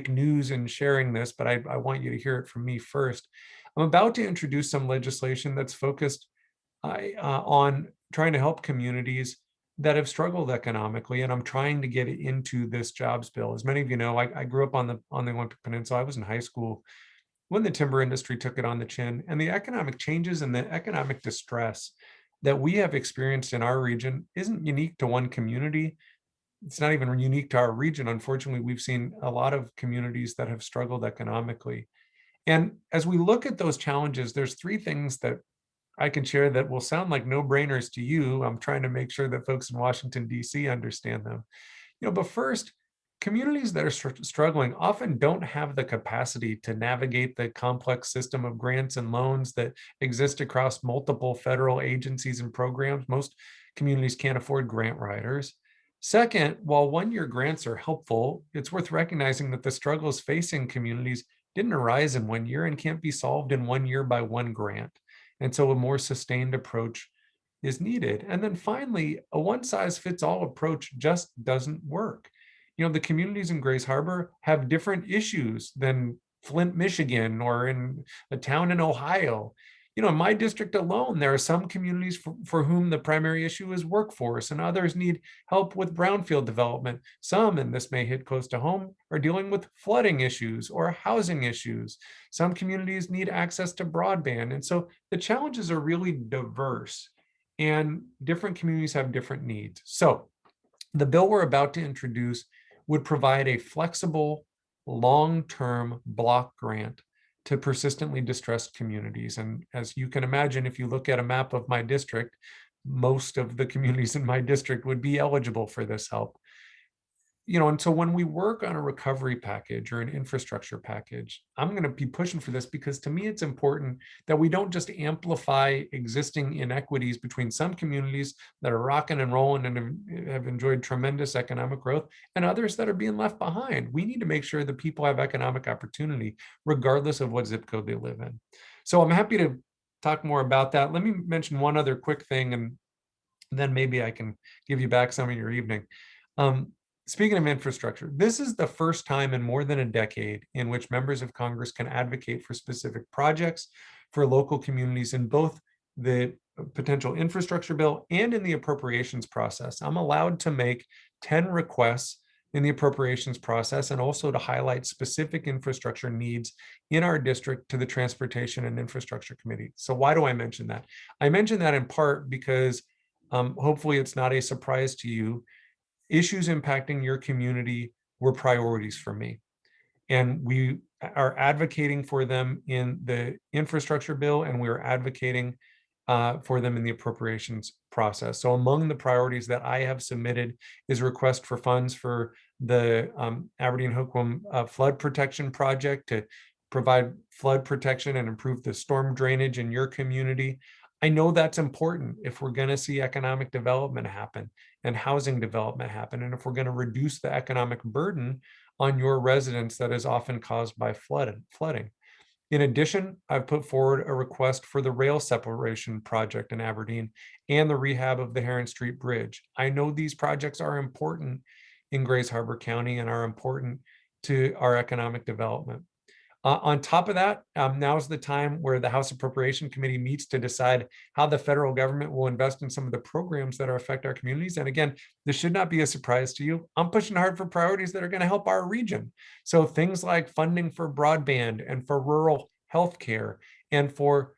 news in sharing this, but I want you to hear it from me first. I'm about to introduce some legislation that's focused on trying to help communities that have struggled economically, and I'm trying to get it into this jobs bill. As many of you know, I grew up on the Olympic Peninsula. I was in high school when the timber industry took it on the chin, and the economic changes and the economic distress that we have experienced in our region isn't unique to one community. It's not even unique to our region. Unfortunately, we've seen a lot of communities that have struggled economically. And as we look at those challenges, there's three things that I can share that will sound like no-brainers to you. I'm trying to make sure that folks in Washington, D.C. understand them. But first, communities that are struggling often don't have the capacity to navigate the complex system of grants and loans that exist across multiple federal agencies and programs. Most communities can't afford grant writers. Second, while one-year grants are helpful, it's worth recognizing that the struggles facing communities didn't arise in 1 year and can't be solved in 1 year by one grant. And so a more sustained approach is needed. And then finally, a one-size-fits-all approach just doesn't work. The communities in Grays Harbor have different issues than Flint, Michigan, or in a town in Ohio. In my district alone, there are some communities for whom the primary issue is workforce, and others need help with brownfield development. Some, and this may hit close to home, are dealing with flooding issues or housing issues. Some communities need access to broadband. And so the challenges are really diverse, and different communities have different needs. So the bill we're about to introduce would provide a flexible, long-term block grant to persistently distressed communities. And as you can imagine, if you look at a map of my district, most of the communities in my district would be eligible for this help. And so when we work on a recovery package or an infrastructure package, I'm going to be pushing for this because to me, it's important that we don't just amplify existing inequities between some communities that are rocking and rolling and have enjoyed tremendous economic growth and others that are being left behind. We need to make sure that people have economic opportunity regardless of what zip code they live in. So I'm happy to talk more about that. Let me mention one other quick thing, and then maybe I can give you back some of your evening. Speaking of infrastructure, this is the first time in more than a decade in which members of Congress can advocate for specific projects for local communities in both the potential infrastructure bill and in the appropriations process. I'm allowed to make 10 requests in the appropriations process and also to highlight specific infrastructure needs in our district to the Transportation and Infrastructure Committee. So why do I mention that? I mention that in part because hopefully it's not a surprise to you. Issues impacting your community were priorities for me. And we are advocating for them in the infrastructure bill, and we're advocating for them in the appropriations process. So among the priorities that I have submitted is a request for funds for the Aberdeen-Hoquiam flood protection project to provide flood protection and improve the storm drainage in your community. I know that's important if we're going to see economic development happen and housing development happen, and if we're going to reduce the economic burden on your residents that is often caused by flooding. In addition, I've put forward a request for the rail separation project in Aberdeen and the rehab of the Heron Street Bridge. I know these projects are important in Grays Harbor County and are important to our economic development. On top of that, now is the time where the House Appropriation Committee meets to decide how the federal government will invest in some of the programs that affect our communities. And again, this should not be a surprise to you. I'm pushing hard for priorities that are going to help our region. So things like funding for broadband and for rural healthcare and for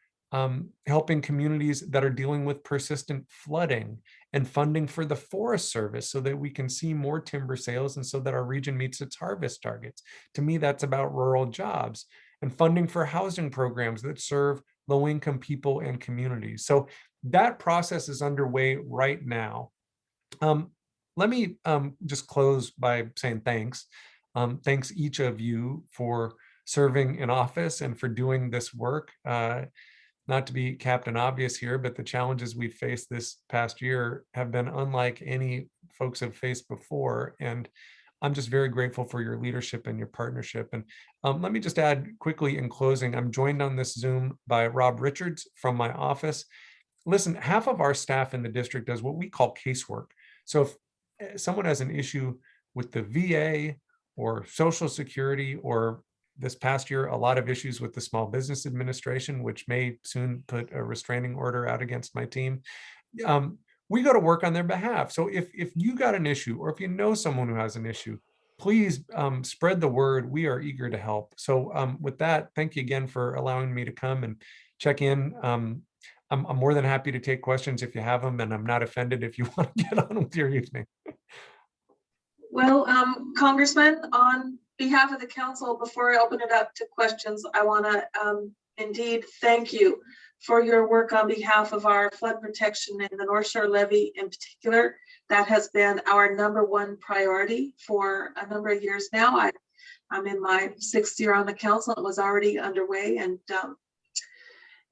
helping communities that are dealing with persistent flooding, and funding for the Forest Service so that we can see more timber sales and so that our region meets its harvest targets. To me, that's about rural jobs, and funding for housing programs that serve low-income people and communities. So that process is underway right now. Let me just close by saying thanks. Thanks each of you for serving in office and for doing this work. Not to be Captain Obvious here, but the challenges we've faced this past year have been unlike any folks have faced before. And I'm just very grateful for your leadership and your partnership. And let me just add quickly in closing, I'm joined on this Zoom by Rob Richards from my office. Listen, half of our staff in the district does what we call casework. So if someone has an issue with the VA or Social Security, or this past year, a lot of issues with the Small Business Administration, which may soon put a restraining order out against my team. We go to work on their behalf. So if you got an issue, or if you know someone who has an issue, please spread the word. We are eager to help. So with that, thank you again for allowing me to come and check in. I'm more than happy to take questions if you have them, and I'm not offended if you want to get on with your evening. Well, Congressman, on behalf of the council, before I open it up to questions, I want to indeed thank you for your work on behalf of our flood protection and the North Shore Levee in particular. That has been our #1 priority for a number of years now. I'm in my 6th year on the council. It was already underway,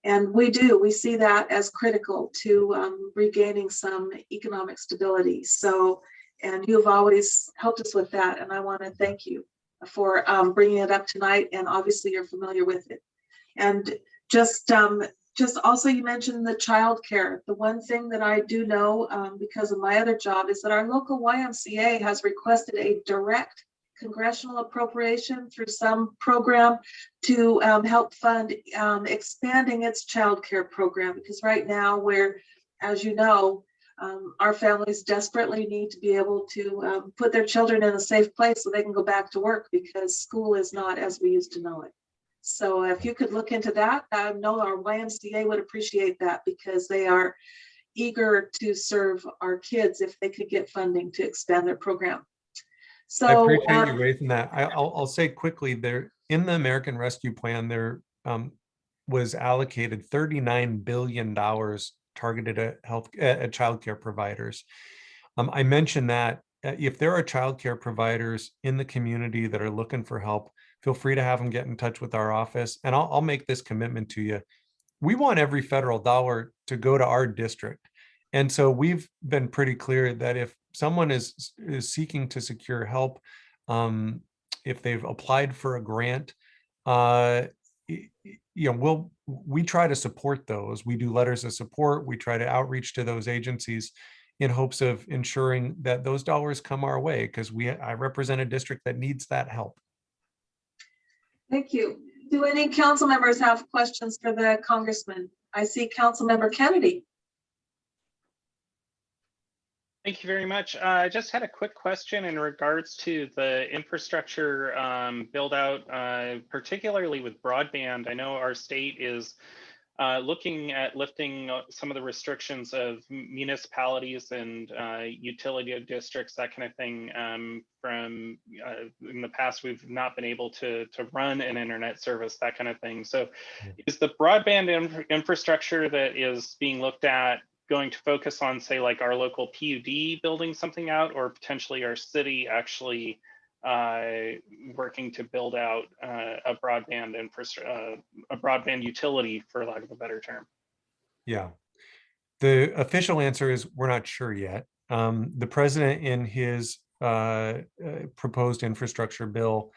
and we see that as critical to regaining some economic stability. So, and you've always helped us with that, and I want to thank you for bringing it up tonight, and obviously you're familiar with it. And just also, you mentioned the child care. The one thing that I do know because of my other job is that our local YMCA has requested a direct congressional appropriation through some program to help fund expanding its child care program, because right now we're, as you know, our families desperately need to be able to put their children in a safe place so they can go back to work, because school is not as we used to know it. So if you could look into that, I know our YMCA would appreciate that, because they are eager to serve our kids if they could get funding to expand their program. So I appreciate you raising that. I'll say quickly, there in the American Rescue Plan, there was allocated $39 billion targeted at childcare providers. I mentioned that if there are childcare providers in the community that are looking for help, feel free to have them get in touch with our office. And I'll make this commitment to you. We want every federal dollar to go to our district. And so we've been pretty clear that if someone is seeking to secure help, if they've applied for a grant, we try to support those. We do letters of support. We try to outreach to those agencies in hopes of ensuring that those dollars come our way, because I represent a district that needs that help. thank you. Do any council members have questions for the Congressman? I see Council Member Kennedy. Thank you very much. I just had a quick question in regards to the infrastructure build out, particularly with broadband. I know our state is looking at lifting some of the restrictions of municipalities and utility districts, that kind of thing. From in the past, we've not been able to run an internet service, that kind of thing. So is the broadband infrastructure that is being looked at going to focus on, say, like our local PUD building something out, or potentially our city actually working to build out a broadband infrastructure, a broadband utility, for lack of a better term? Yeah, The official answer is we're not sure yet. The president in his proposed infrastructure bill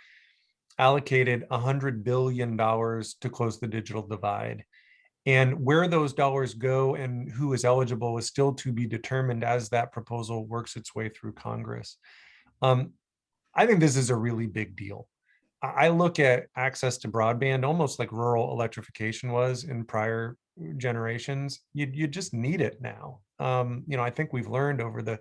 allocated $100 billion to close the digital divide. And where those dollars go and who is eligible is still to be determined as that proposal works its way through Congress. I think this is a really big deal. I look at access to broadband almost like rural electrification was in prior generations. You just need it now. I think we've learned over the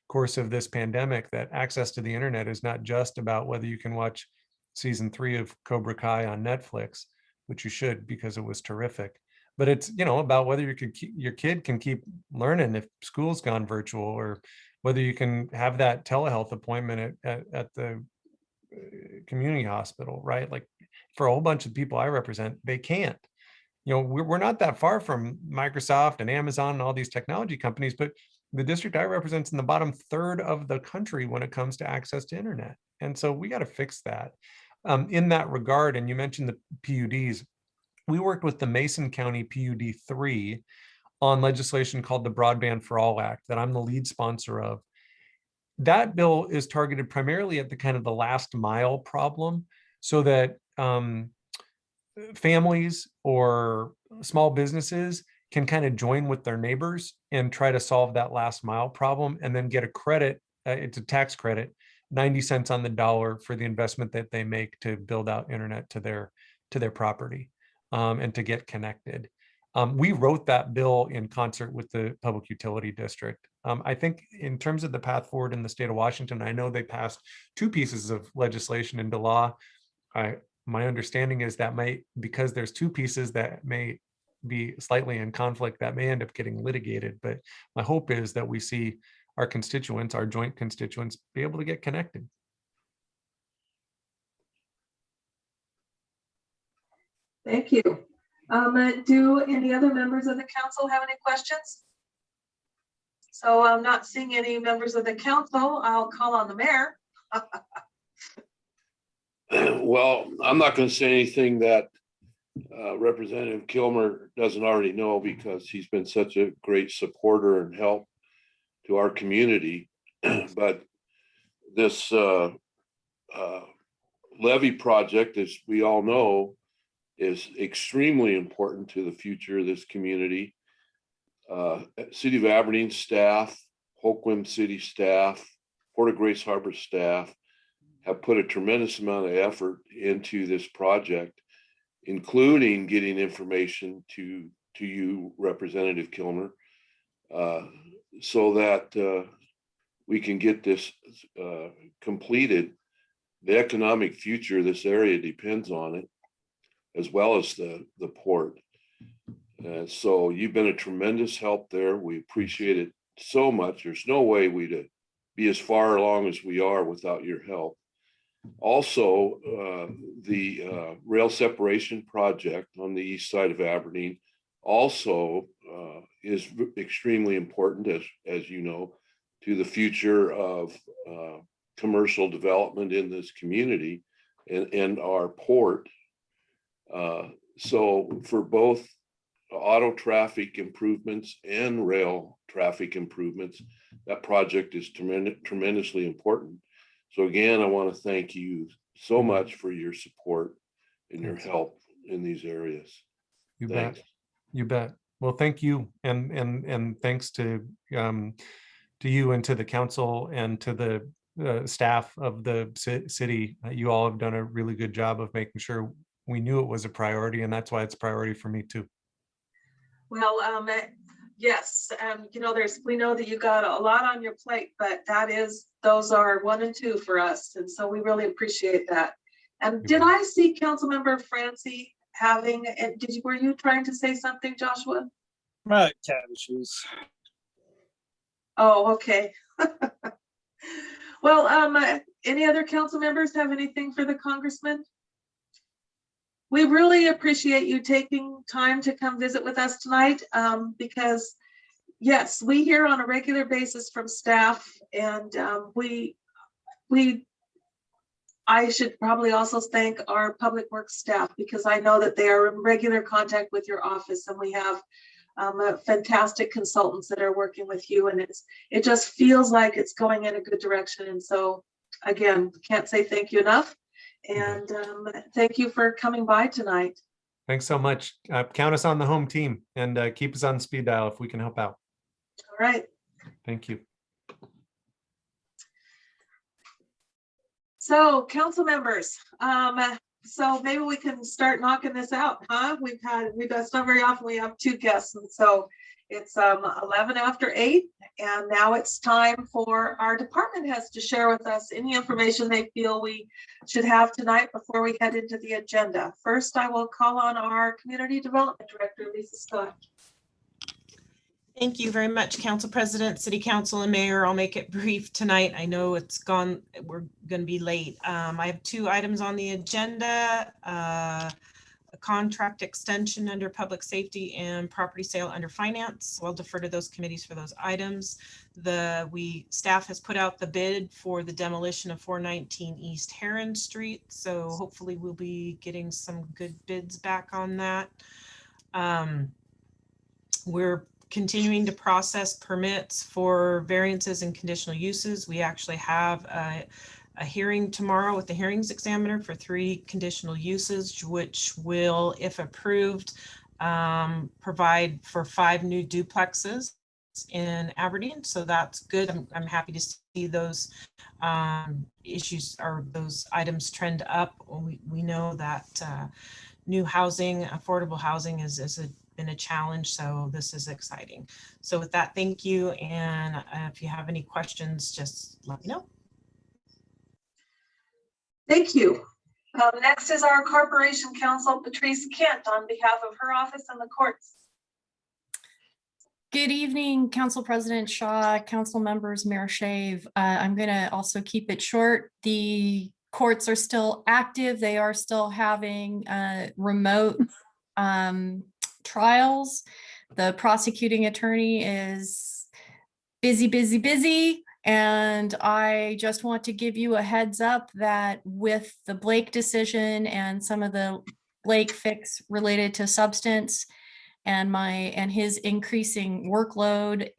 course of this pandemic that access to the internet is not just about whether you can watch season 3 of Cobra Kai on Netflix, which you should because it was terrific. But it's about whether your kid can keep learning if school's gone virtual, or whether you can have that telehealth appointment at the community hospital, right? Like for a whole bunch of people I represent, they can't. We're not that far from Microsoft and Amazon and all these technology companies, but the district I represent is in the bottom third of the country when it comes to access to internet. And so we got to fix that. In that regard, and you mentioned the PUDs, we worked with the Mason County PUD 3 on legislation called the Broadband for All Act that I'm the lead sponsor of. That bill is targeted primarily at the kind of the last mile problem, so that families or small businesses can kind of join with their neighbors and try to solve that last mile problem, and then get a credit. It's a tax credit, 90 cents on the dollar for the investment that they make to build out internet to their property, and to get connected. We wrote that bill in concert with the Public Utility District. I think in terms of the path forward in the state of Washington, I know they passed 2 pieces of legislation into law. My understanding is that because there's 2 pieces that may be slightly in conflict, that may end up getting litigated. But my hope is that we see our constituents, our joint constituents, be able to get connected. Thank you. Do any other members of the council have any questions? So I'm not seeing any members of the council. I'll call on the mayor. Well, I'm not going to say anything that Representative Kilmer doesn't already know, because he's been such a great supporter and help to our community. But this levy project, as we all know, is extremely important to the future of this community. City of Aberdeen staff, Hoquiam City staff, Port of Grace Harbor staff have put a tremendous amount of effort into this project, including getting information to you, Representative Kilmer, so that we can get this completed. The economic future of this area depends on it, as well as the port. So you've been a tremendous help there. We appreciate it so much. There's no way we'd be as far along as we are without your help. Also, the rail separation project on the east side of Aberdeen also is extremely important, as you know, to the future of commercial development in this community and our port. So for both auto traffic improvements and rail traffic improvements, that project is tremendously important. So again, I want to thank you so much for your support and your help in these areas. You Thanks. bet. You bet. Well, thank you, and thanks to you and to the council and to the staff of the city. You all have done a really good job of making sure we knew it was a priority, and that's why it's a priority for me too. Well, yes, we know that you got a lot on your plate, but those are 1 and 2 for us, and so we really appreciate that. And did I see Councilmember Francie were you trying to say something, Joshua? Right, cat issues. Oh, okay. Well, any other council members have anything for the Congressman? We really appreciate you taking time to come visit with us tonight, because yes, we hear on a regular basis from staff, and I should probably also thank our public works staff, because I know that they are in regular contact with your office, and we have fantastic consultants that are working with you, and it just feels like it's going in a good direction. And so, again, can't say thank you enough. And thank you for coming by tonight. Thanks so much. Count us on the home team and keep us on speed dial if we can help out. All right. Thank you. So, council members, so maybe we can start knocking this out, huh? It's not very often we have two guests, and so it's 11 after 8, and now it's time for our department heads to share with us any information they feel we should have tonight before we head into the agenda. First, I will call on our Community Development Director, Lisa Scott. Thank you very much, Council President, City Council, and Mayor. I'll make it brief tonight. I know we're going to be late. I have 2 items on the agenda. A contract extension under public safety and property sale under finance. So I'll defer to those committees for those items. Staff has put out the bid for the demolition of 419 East Heron Street. So hopefully we'll be getting some good bids back on that. We're continuing to process permits for variances and conditional uses. We actually have a hearing tomorrow with the hearings examiner for 3 conditional uses, which will, if approved, provide for 5 new duplexes in Aberdeen. So that's good. I'm happy to see those issues or those items trend up. We know that new housing, affordable housing been a challenge, so this is exciting. So with that, thank you, and if you have any questions, just let me know. Thank you. Next is our Corporation Counsel, Patrice Kent, on behalf of her office and the courts. Good evening, Council President Shaw, Council members, Mayor Shave. I'm going to also keep it short. The courts are still active. They are still having remote trials. The prosecuting attorney is busy, and I just want to give you a heads up that with the Blake decision and some of the Blake fix related to substance and his increasing workload,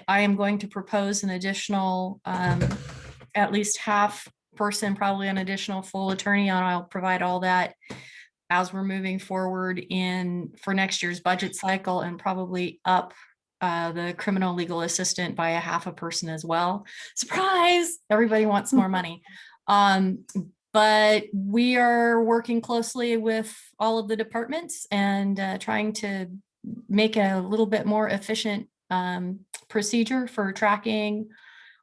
I am going to propose an additional at least half person, probably an additional full attorney, and I'll provide all that as we're moving forward for next year's budget cycle, and probably up the criminal legal assistant by a half a person as well. Surprise! Everybody wants more money. But we are working closely with all of the departments and trying to make a little bit more efficient procedure for tracking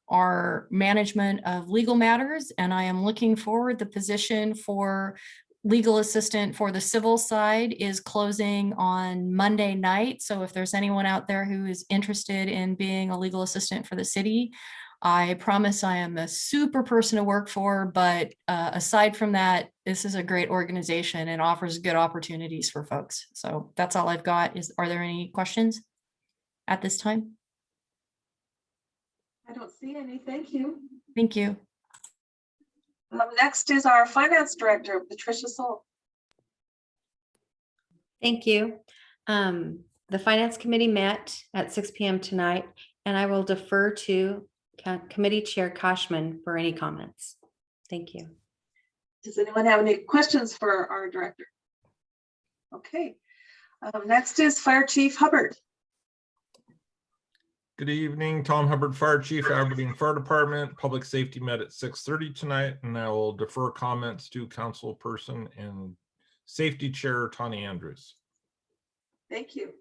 our management of legal matters. And I am looking forward, the position for legal assistant for the civil side is closing on Monday night. So if there's anyone out there who is interested in being a legal assistant for the city, I promise I am a super person to work for, but aside from that, this is a great organization and offers good opportunities for folks. So that's all I've got. Are there any questions at this time? I don't see any. Thank you. Thank you. Next is our Finance Director, Patricia Soul. Thank you. The Finance Committee met at 6 p.m. tonight, and I will defer to Committee Chair Koshman for any comments. Thank you. Does anyone have any questions for our director? Okay. Next is Fire Chief Hubbard. Good evening, Tom Hubbard, Fire Chief, Aberdeen Fire Department. Public Safety met at 6:30 tonight, and I will defer comments to Councilperson and Safety Chair Tawny Andrews. Thank you.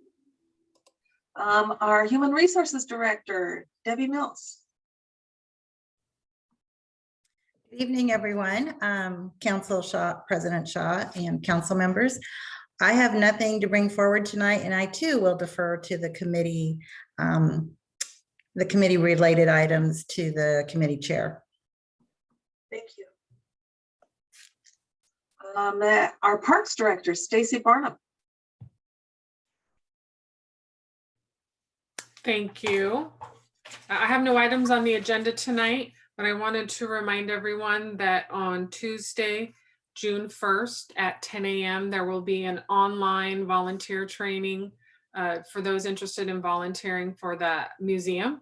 Our Human Resources Director, Debbie Mills. Good evening, everyone. Council Shaw, President Shaw, and council members. I have nothing to bring forward tonight, and I too will defer to the committee related items to the committee chair. Thank you. Our Parks Director, Stacy Barnum. Thank you. I have no items on the agenda tonight, but I wanted to remind everyone that on Tuesday, June 1st at 10 a.m., there will be an online volunteer training for those interested in volunteering for the museum.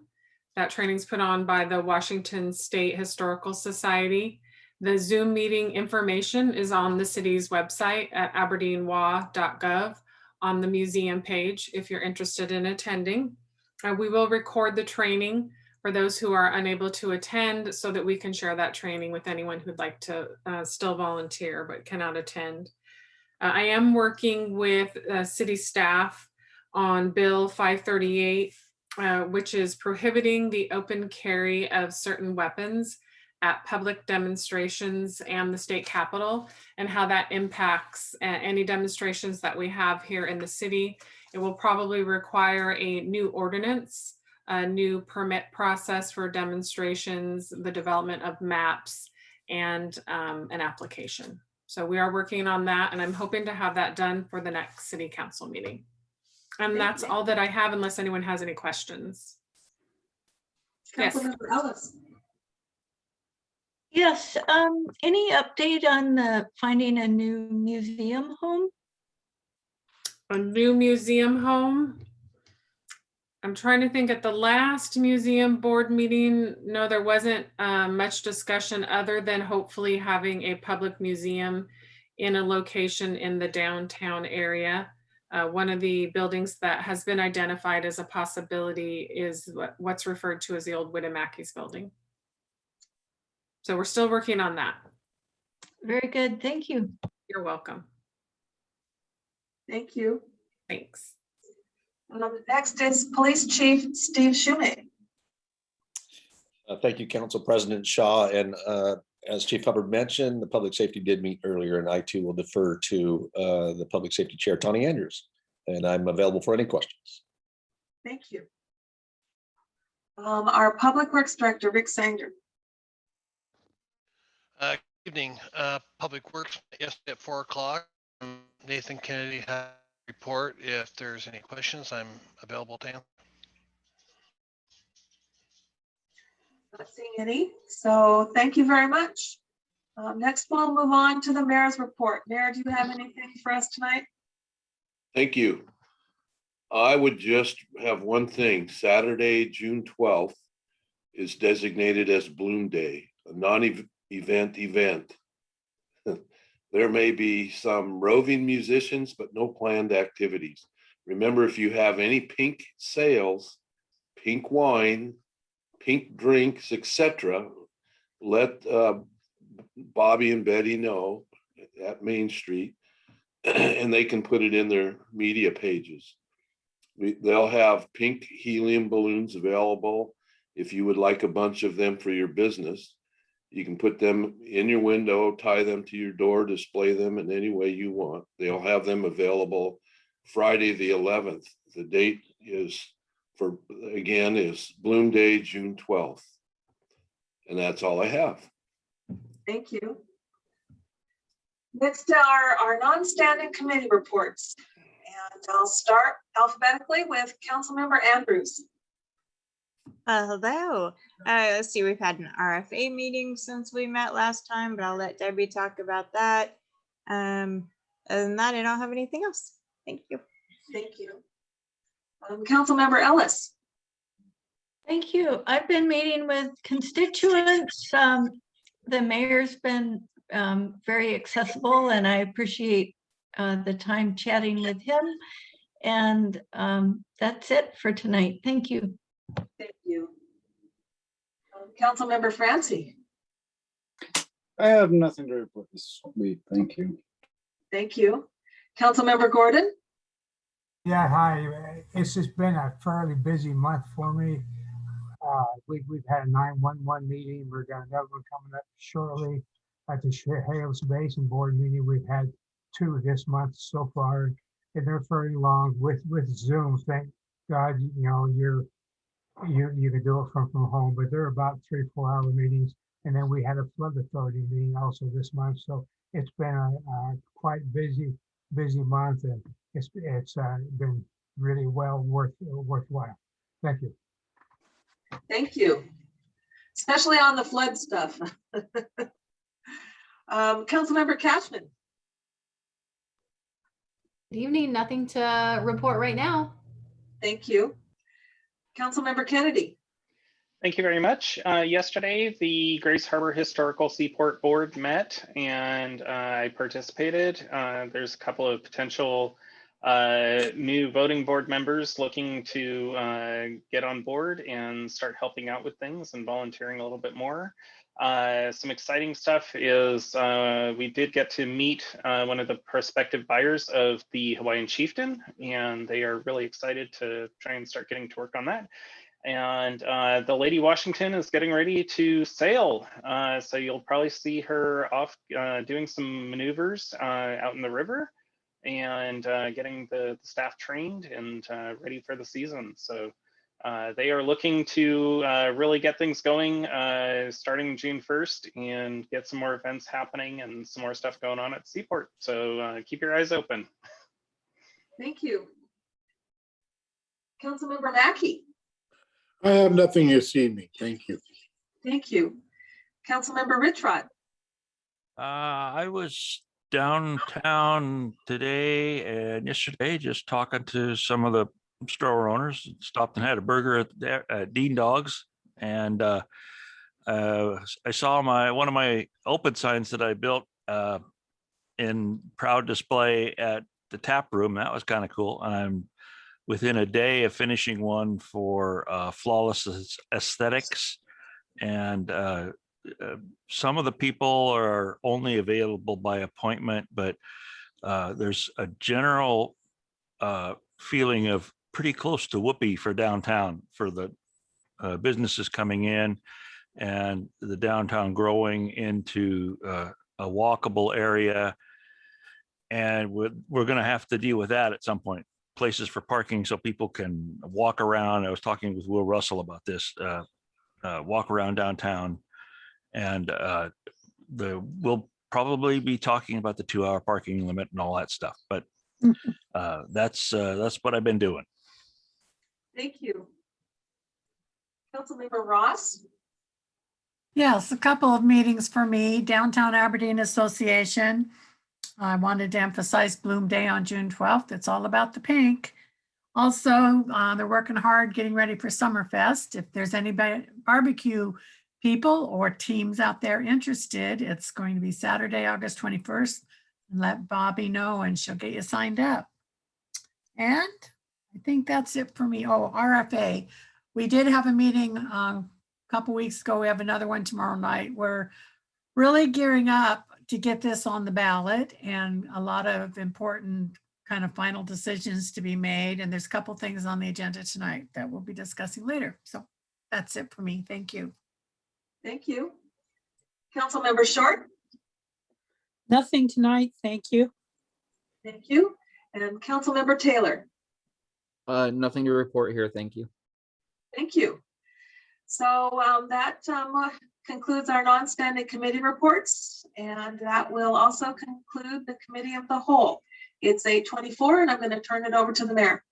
That training's put on by the Washington State Historical Society. The Zoom meeting information is on the city's website at aberdeenwa.gov on the museum page if you're interested in attending. We will record the training for those who are unable to attend so that we can share that training with anyone who'd like to still volunteer but cannot attend. I am working with city staff on Bill 538, which is prohibiting the open carry of certain weapons at public demonstrations and the state capitol, and how that impacts any demonstrations that we have here in the city. It will probably require a new ordinance, a new permit process for demonstrations, the development of maps, and an application. So we are working on that, and I'm hoping to have that done for the next city council meeting. And that's all that I have, unless anyone has any questions. Yes. Councilmember Ellis. Yes, any update on the finding a new museum home? A new museum home? I'm trying to think, at the last museum board meeting, no, there wasn't much discussion other than hopefully having a public museum in a location in the downtown area. One of the buildings that has been identified as a possibility is what's referred to as the old Wittemackey's building. So we're still working on that. Very good, thank you. You're welcome. Thank you. Thanks. Next is Police Chief Steve Shumate. Thank you, Council President Shaw. And as Chief Hubbard mentioned, the Public Safety did meet earlier, and I too will defer to the Public Safety Chair, Tony Andrews. And I'm available for any questions. Thank you. Our Public Works Director, Rick Sanger. Good evening. Public Works yesterday at 4 o'clock. Nathan Kennedy had a report. If there's any questions, I'm available to answer. Not seeing any, so thank you very much. Next, we'll move on to the mayor's report. Mayor, do you have anything for us tonight? Thank you. I would just have one thing. Saturday, June 12th is designated as Bloom Day, a non-event event. There may be some roving musicians, but no planned activities. Remember, if you have any pink sales, pink wine, pink drinks, etc., let Bobby and Betty know at Main Street, and they can put it in their media pages. They'll have pink helium balloons available. If you would like a bunch of them for your business, you can put them in your window, tie them to your door, display them in any way you want. They'll have them available Friday, the 11th. The date is is Bloom Day, June 12th. And that's all I have. Thank you. Next are our non-standing committee reports. And I'll start alphabetically with Councilmember Andrews. Hello. Let's see, we've had an RFA meeting since we met last time, but I'll let Debbie talk about that. Other than that, I don't have anything else. Thank you. Thank you. Councilmember Ellis. Thank you. I've been meeting with constituents. The mayor's been very accessible, and I appreciate the time chatting with him. And that's it for tonight. Thank you. Thank you. Councilmember Francie. I have nothing to report this week. Thank you. Thank you. Councilmember Gordon. Yeah, hi. It's just been a fairly busy month for me. We've had a 911 meeting. We're got another one coming up shortly at the Hales Basin Board meeting. We've had 2 this month so far, and they're fairly long with Zoom. Thank God, you know, you can do it from home, but they're about 3-4 hour meetings. And then we had a flood authority meeting also this month. So it's been a quite busy month, and it's been really worthwhile. Thank you. Thank you. Especially on the flood stuff. Councilmember Cashman. Good evening. Nothing to report right now. Thank you. Councilmember Kennedy. Thank you very much. Yesterday, the Grace Harbor Historical Seaport Board met and I participated. There's a couple of potential new voting board members looking to get on board and start helping out with things and volunteering a little bit more. Some exciting stuff is we did get to meet one of the prospective buyers of the Hawaiian Chieftain, and they are really excited to try and start getting to work on that. And the Lady Washington is getting ready to sail. So you'll probably see her off doing some maneuvers out in the river and getting the staff trained and ready for the season. So they are looking to really get things going starting June 1st and get some more events happening and some more stuff going on at Seaport. So keep your eyes open. Thank you. Councilmember Mackey. I have nothing this evening. Thank you. Thank you. Councilmember Richrod. I was downtown today and yesterday, just talking to some of the store owners. Stopped and had a burger at Dean Dogs, and I saw one of my open signs that I built in proud display at the tap room. That was kind of cool, and I'm within a day of finishing one for Flawless Aesthetics, and some of the people are only available by appointment, but there's a general feeling of pretty close to whoopee for downtown, for the businesses coming in and the downtown growing into a walkable area. And we're going to have to deal with that at some point. Places for parking so people can walk around. I was talking with Will Russell about this, walk around downtown, and we'll probably be talking about the 2-hour parking limit and all that stuff. But that's what I've been doing. Thank you. Councilmember Ross. Yes, a couple of meetings for me. Downtown Aberdeen Association. I wanted to emphasize Bloom Day on June 12th. It's all about the pink. Also, they're working hard getting ready for Summerfest. If there's any barbecue people or teams out there interested, it's going to be Saturday, August 21st. Let Bobby know and she'll get you signed up. And I think that's it for me. Oh, RFA. We did have a meeting a couple weeks ago. We have another one tomorrow night. We're really gearing up to get this on the ballot, and a lot of important kind of final decisions to be made. And there's a couple things on the agenda tonight that we'll be discussing later. So that's it for me. Thank you. Thank you. Councilmember Short. Nothing tonight. Thank you. Thank you. And Councilmember Taylor. Nothing to report here. Thank you. Thank you. So that concludes our non-standing committee reports, and that will also conclude the committee of the whole. It's 8:24, and I'm going to turn it over to the mayor.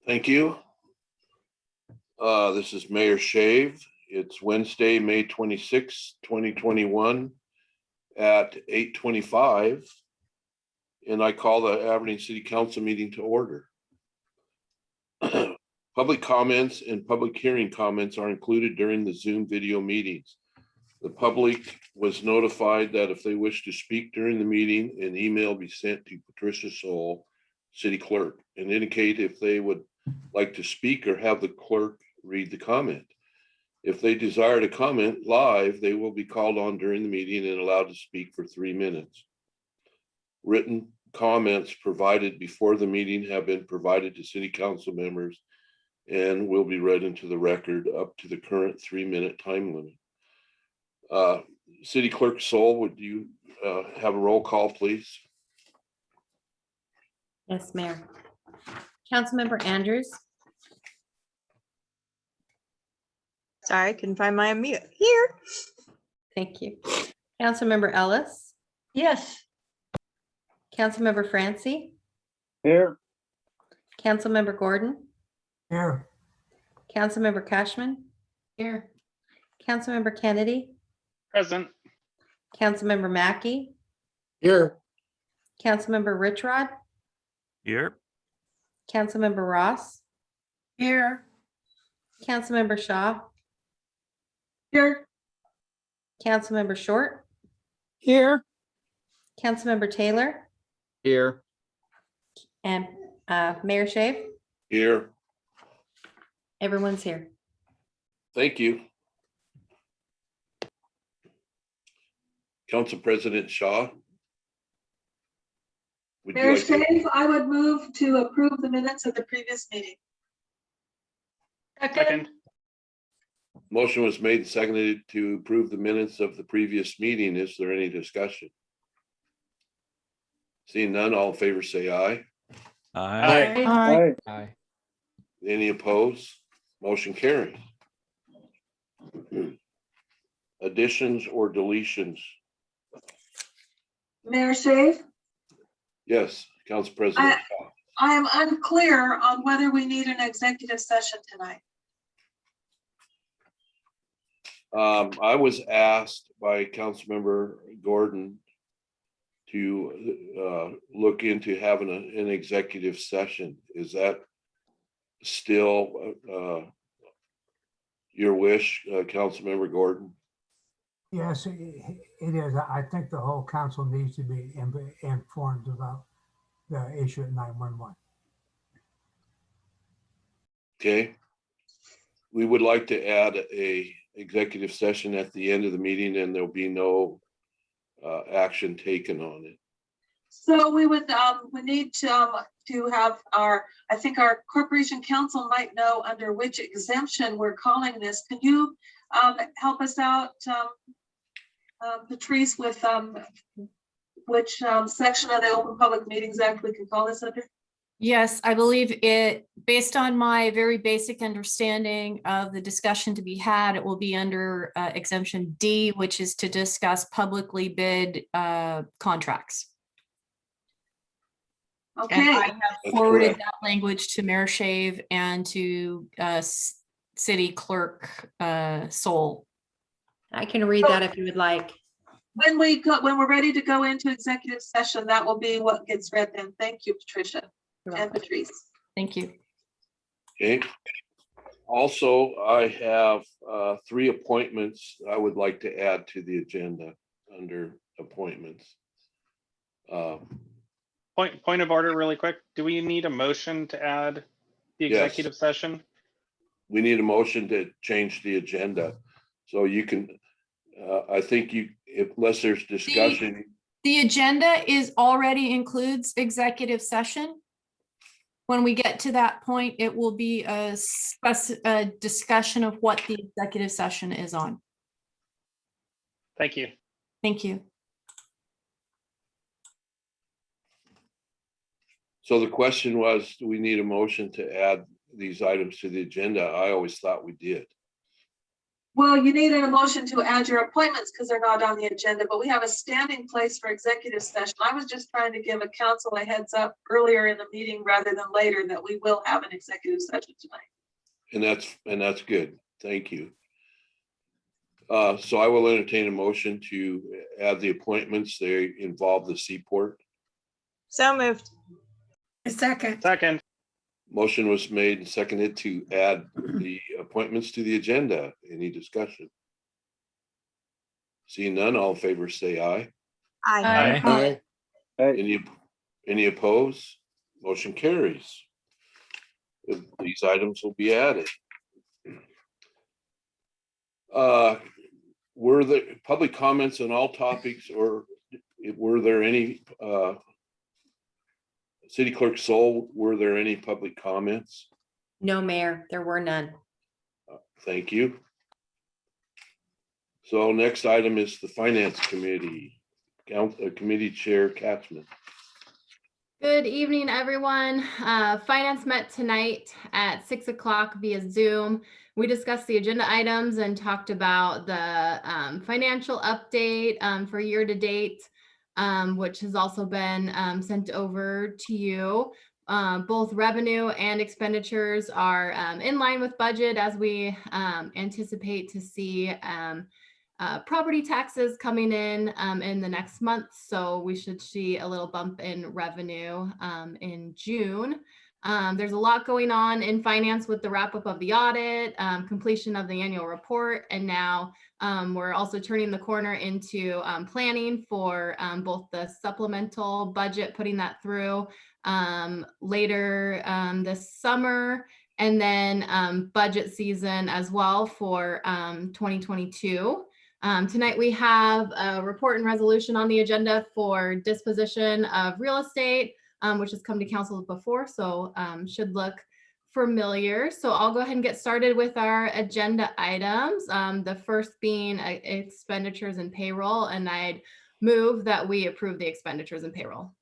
Thank you. This is Mayor Shave. It's Wednesday, May 26, 2021 at 8:25, and I call the Aberdeen City Council meeting to order. Public comments and public hearing comments are included during the Zoom video meetings. The public was notified that if they wish to speak during the meeting, an email be sent to Patricia Soul, City Clerk, and indicate if they would like to speak or have the clerk read the comment. If they desire to comment live, they will be called on during the meeting and allowed to speak for 3 minutes. Written comments provided before the meeting have been provided to City Council members and will be read into the record up to the current 3-minute time limit. City Clerk Soul, would you have a roll call, please? Yes, Mayor. Councilmember Andrews. Sorry, I couldn't find my unmute here. Thank you. Councilmember Ellis. Yes. Councilmember Francie. Here. Councilmember Gordon. Here. Councilmember Cashman. Here. Councilmember Kennedy. Present. Councilmember Mackey. Here. Councilmember Richrod. Here. Councilmember Ross, Here. Councilmember Shaw, Here. Councilmember Short, Here. Councilmember Taylor, Here. and Mayor Shave. Here, Everyone's here. thank you. Council President Shaw. Would you Mayor like to- Shave, I would move to approve the minutes of the previous meeting. Second. Motion was made and seconded to approve the minutes of the previous meeting. Is there any discussion? Seeing none, all in favor say aye. Aye. Aye. Aye. Any opposed? Motion carries. Additions or deletions? Mayor Shave, Yes, Council President Shaw. I am unclear on whether we need an executive session tonight. I was asked by Councilmember Gordon to look into having an executive session. Is that still your wish, Councilmember Gordon? Yes, it is. I think the whole council needs to be informed about the issue at 911. Okay. We would like to add a executive session at the end of the meeting, and there'll be no action taken on it. So we would, we need to have our, I think our corporation counsel might know under which exemption we're calling this. Can you help us out, Patrice, with which section of the Open Public Meetings Act we can call this under? Yes, I believe it, based on my very basic understanding of the discussion to be had, it will be under exemption D, which is to discuss publicly bid contracts. Okay. And I have That's forwarded correct. that language to Mayor Shave and to City Clerk Sol. I can read that if you would like. When we're ready to go into executive session, that will be what gets read then. Thank you, Patricia and Patrice. Thank you. Okay. Also, I have 3 appointments I would like to add to the agenda under appointments. Point of order really quick. Do we need a motion to add the Yes. executive session? We need a motion to change the agenda. So you can, I think unless there's discussion, The agenda already includes executive session. When we get to that point, it will be a discussion of what the executive session is on. Thank you. Thank you. so the question was, do we need a motion to add these items to the agenda? I always thought we did. Well, you needed a motion to add your appointments because they're not on the agenda, but we have a standing place for executive session. I was just trying to give a council a heads up earlier in the meeting rather than later that we will have an executive session tonight. And that's good. Thank you. So I will entertain a motion to add the appointments. They involve the seaport. So moved. A second. Second. Motion was made and seconded to add the appointments to the agenda. Any discussion? Seeing none, all in favor say aye. Aye. Aye. Any opposed? Motion carries. These items will be added. Were there public comments on all topics, or were there any City Clerk Sol, were there any public comments? No, Mayor, there were none. Thank you. So next item is the Finance Committee. Committee Chair Katzman. Good evening, everyone. Finance met tonight at 6 o'clock via Zoom. We discussed the agenda items and talked about the financial update for year to date, which has also been sent over to you. Both revenue and expenditures are in line with budget as we anticipate to see property taxes coming in the next month. So we should see a little bump in revenue in June. There's a lot going on in finance with the wrap up of the audit, completion of the annual report, and now we're also turning the corner into planning for both the supplemental budget, putting that through later this summer, and then budget season as well for 2022. Tonight we have a report and resolution on the agenda for disposition of real estate, which has come to council before, so should look familiar. So I'll go ahead and get started with our agenda items. The first being expenditures and payroll, and I'd move that we approve the expenditures and payroll.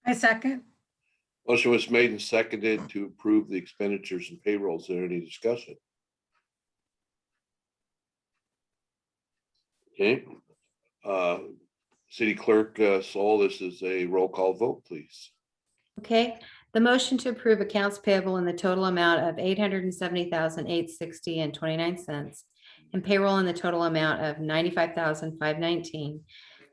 I second. Motion was made and seconded to approve the expenditures and payrolls. Is there any discussion? Okay. City Clerk Sol, this is a roll call vote, please. Okay, the motion to approve accounts payable in the total amount of $870,860.29 and payroll in the total amount of $95,519.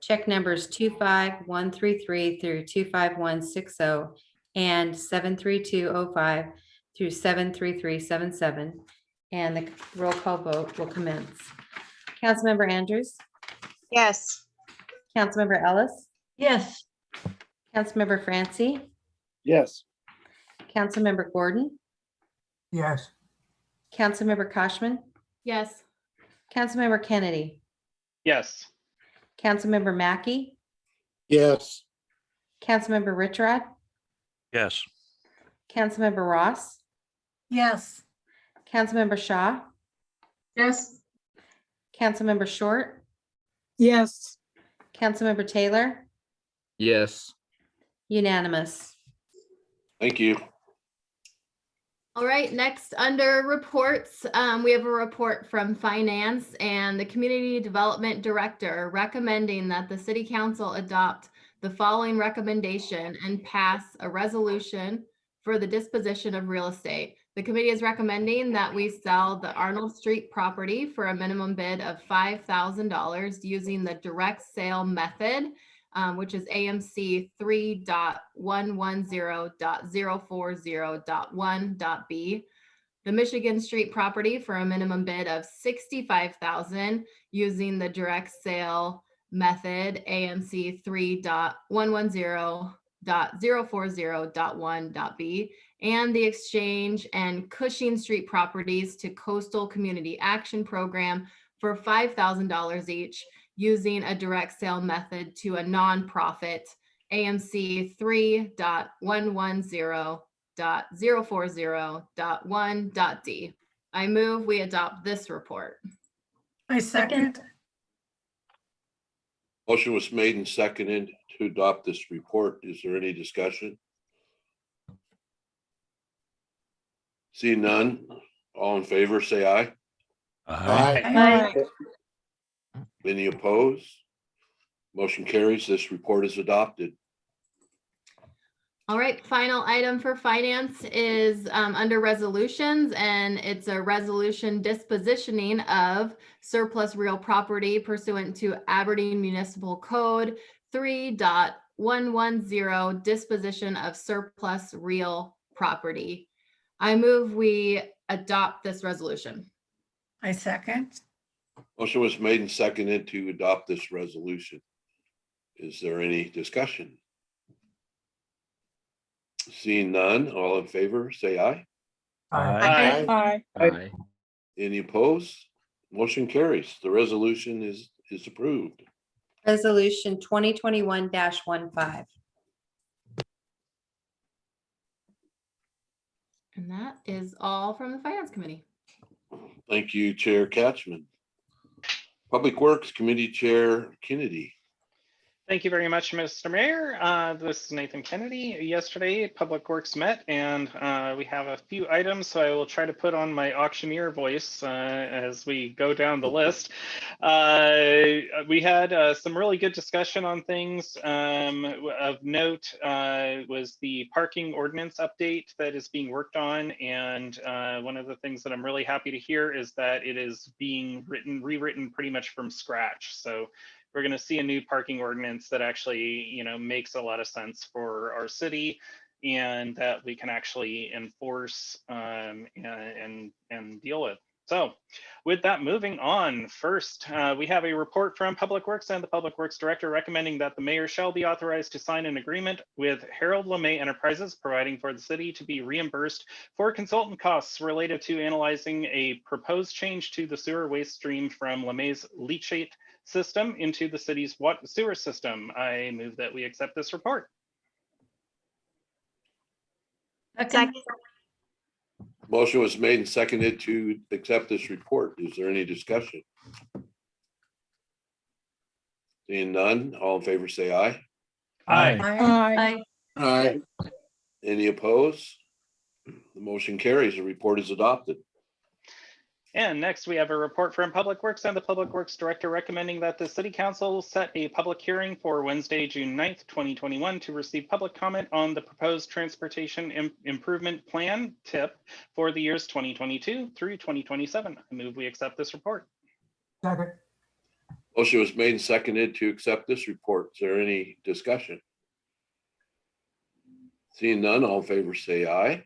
Check numbers 25133 through 25160 and 73205 through 73377. And the roll call vote will commence. Councilmember Andrews, Yes. Councilmember Ellis, Yes. Councilmember Francie, Yes. Councilmember Gordon, Yes. Councilmember Koshman, Yes. Councilmember Kennedy, Yes. Councilmember Mackey, Yes. Councilmember Richrod, Yes. Councilmember Ross, Yes. Councilmember Shaw, Yes. Councilmember Short, Yes. Councilmember Taylor, Yes. unanimous. Thank you. All right, next under reports, we have a report from Finance and the Community Development Director recommending that the City Council adopt the following recommendation and pass a resolution for the disposition of real estate. The committee is recommending that we sell the Arnold Street property for a minimum bid of $5,000 using the direct sale method, which is AMC 3.110.040.1.b. The Michigan Street property for a minimum bid of $65,000 using the direct sale method, AMC 3.110.040.1.b, and the Exchange and Cushing Street properties to Coastal Community Action Program for $5,000 each using a direct sale method to a nonprofit, AMC 3.110.040.1.d. I move we adopt this report. I second. Motion was made and seconded to adopt this report. Is there any discussion? Seeing none, all in favor, say aye. Aye. Any opposed? Motion carries. This report is adopted. All right, final item for finance is under resolutions, and it's a resolution dispositioning of surplus real property pursuant to Aberdeen Municipal Code 3.110, disposition of surplus real property. I move we adopt this resolution. I second. Motion was made and seconded to adopt this resolution. Is there any discussion? Seeing none, all in favor, say aye. Aye. Aye. Any opposed? Motion carries. The resolution is approved. Resolution 2021-15. And that is all from the Finance Committee. Thank you, Chair Catchman. Public Works Committee Chair Kennedy. Thank you very much, Mr. Mayor. This is Nathan Kennedy. Yesterday, Public Works met and we have a few items, so I will try to put on my auctioneer voice as we go down the list. We had some really good discussion on things. Of note was the parking ordinance update that is being worked on. And one of the things that I'm really happy to hear is that it is being rewritten pretty much from scratch. So we're going to see a new parking ordinance that actually, makes a lot of sense for our city, and that we can actually enforce and deal with. So with that, moving on, first, we have a report from Public Works and the Public Works Director recommending that the mayor shall be authorized to sign an agreement with Harold LeMay Enterprises, providing for the city to be reimbursed for consultant costs related to analyzing a proposed change to the sewer waste stream from LeMay's leachate system into the city's sewer system. I move that we accept this report. Second. Motion was made and seconded to accept this report. Is there any discussion? Seeing none, all in favor say aye. Aye. Aye. Any opposed? The motion carries. The report is adopted. And next, we have a report from Public Works and the Public Works Director recommending that the City Council set a public hearing for Wednesday, June 9th, 2021 to receive public comment on the proposed Transportation Improvement Plan TIP for the years 2022 through 2027. I move we accept this report. Second. Motion was made and seconded to accept this report. Is there any discussion? Seeing none, all in favor say aye.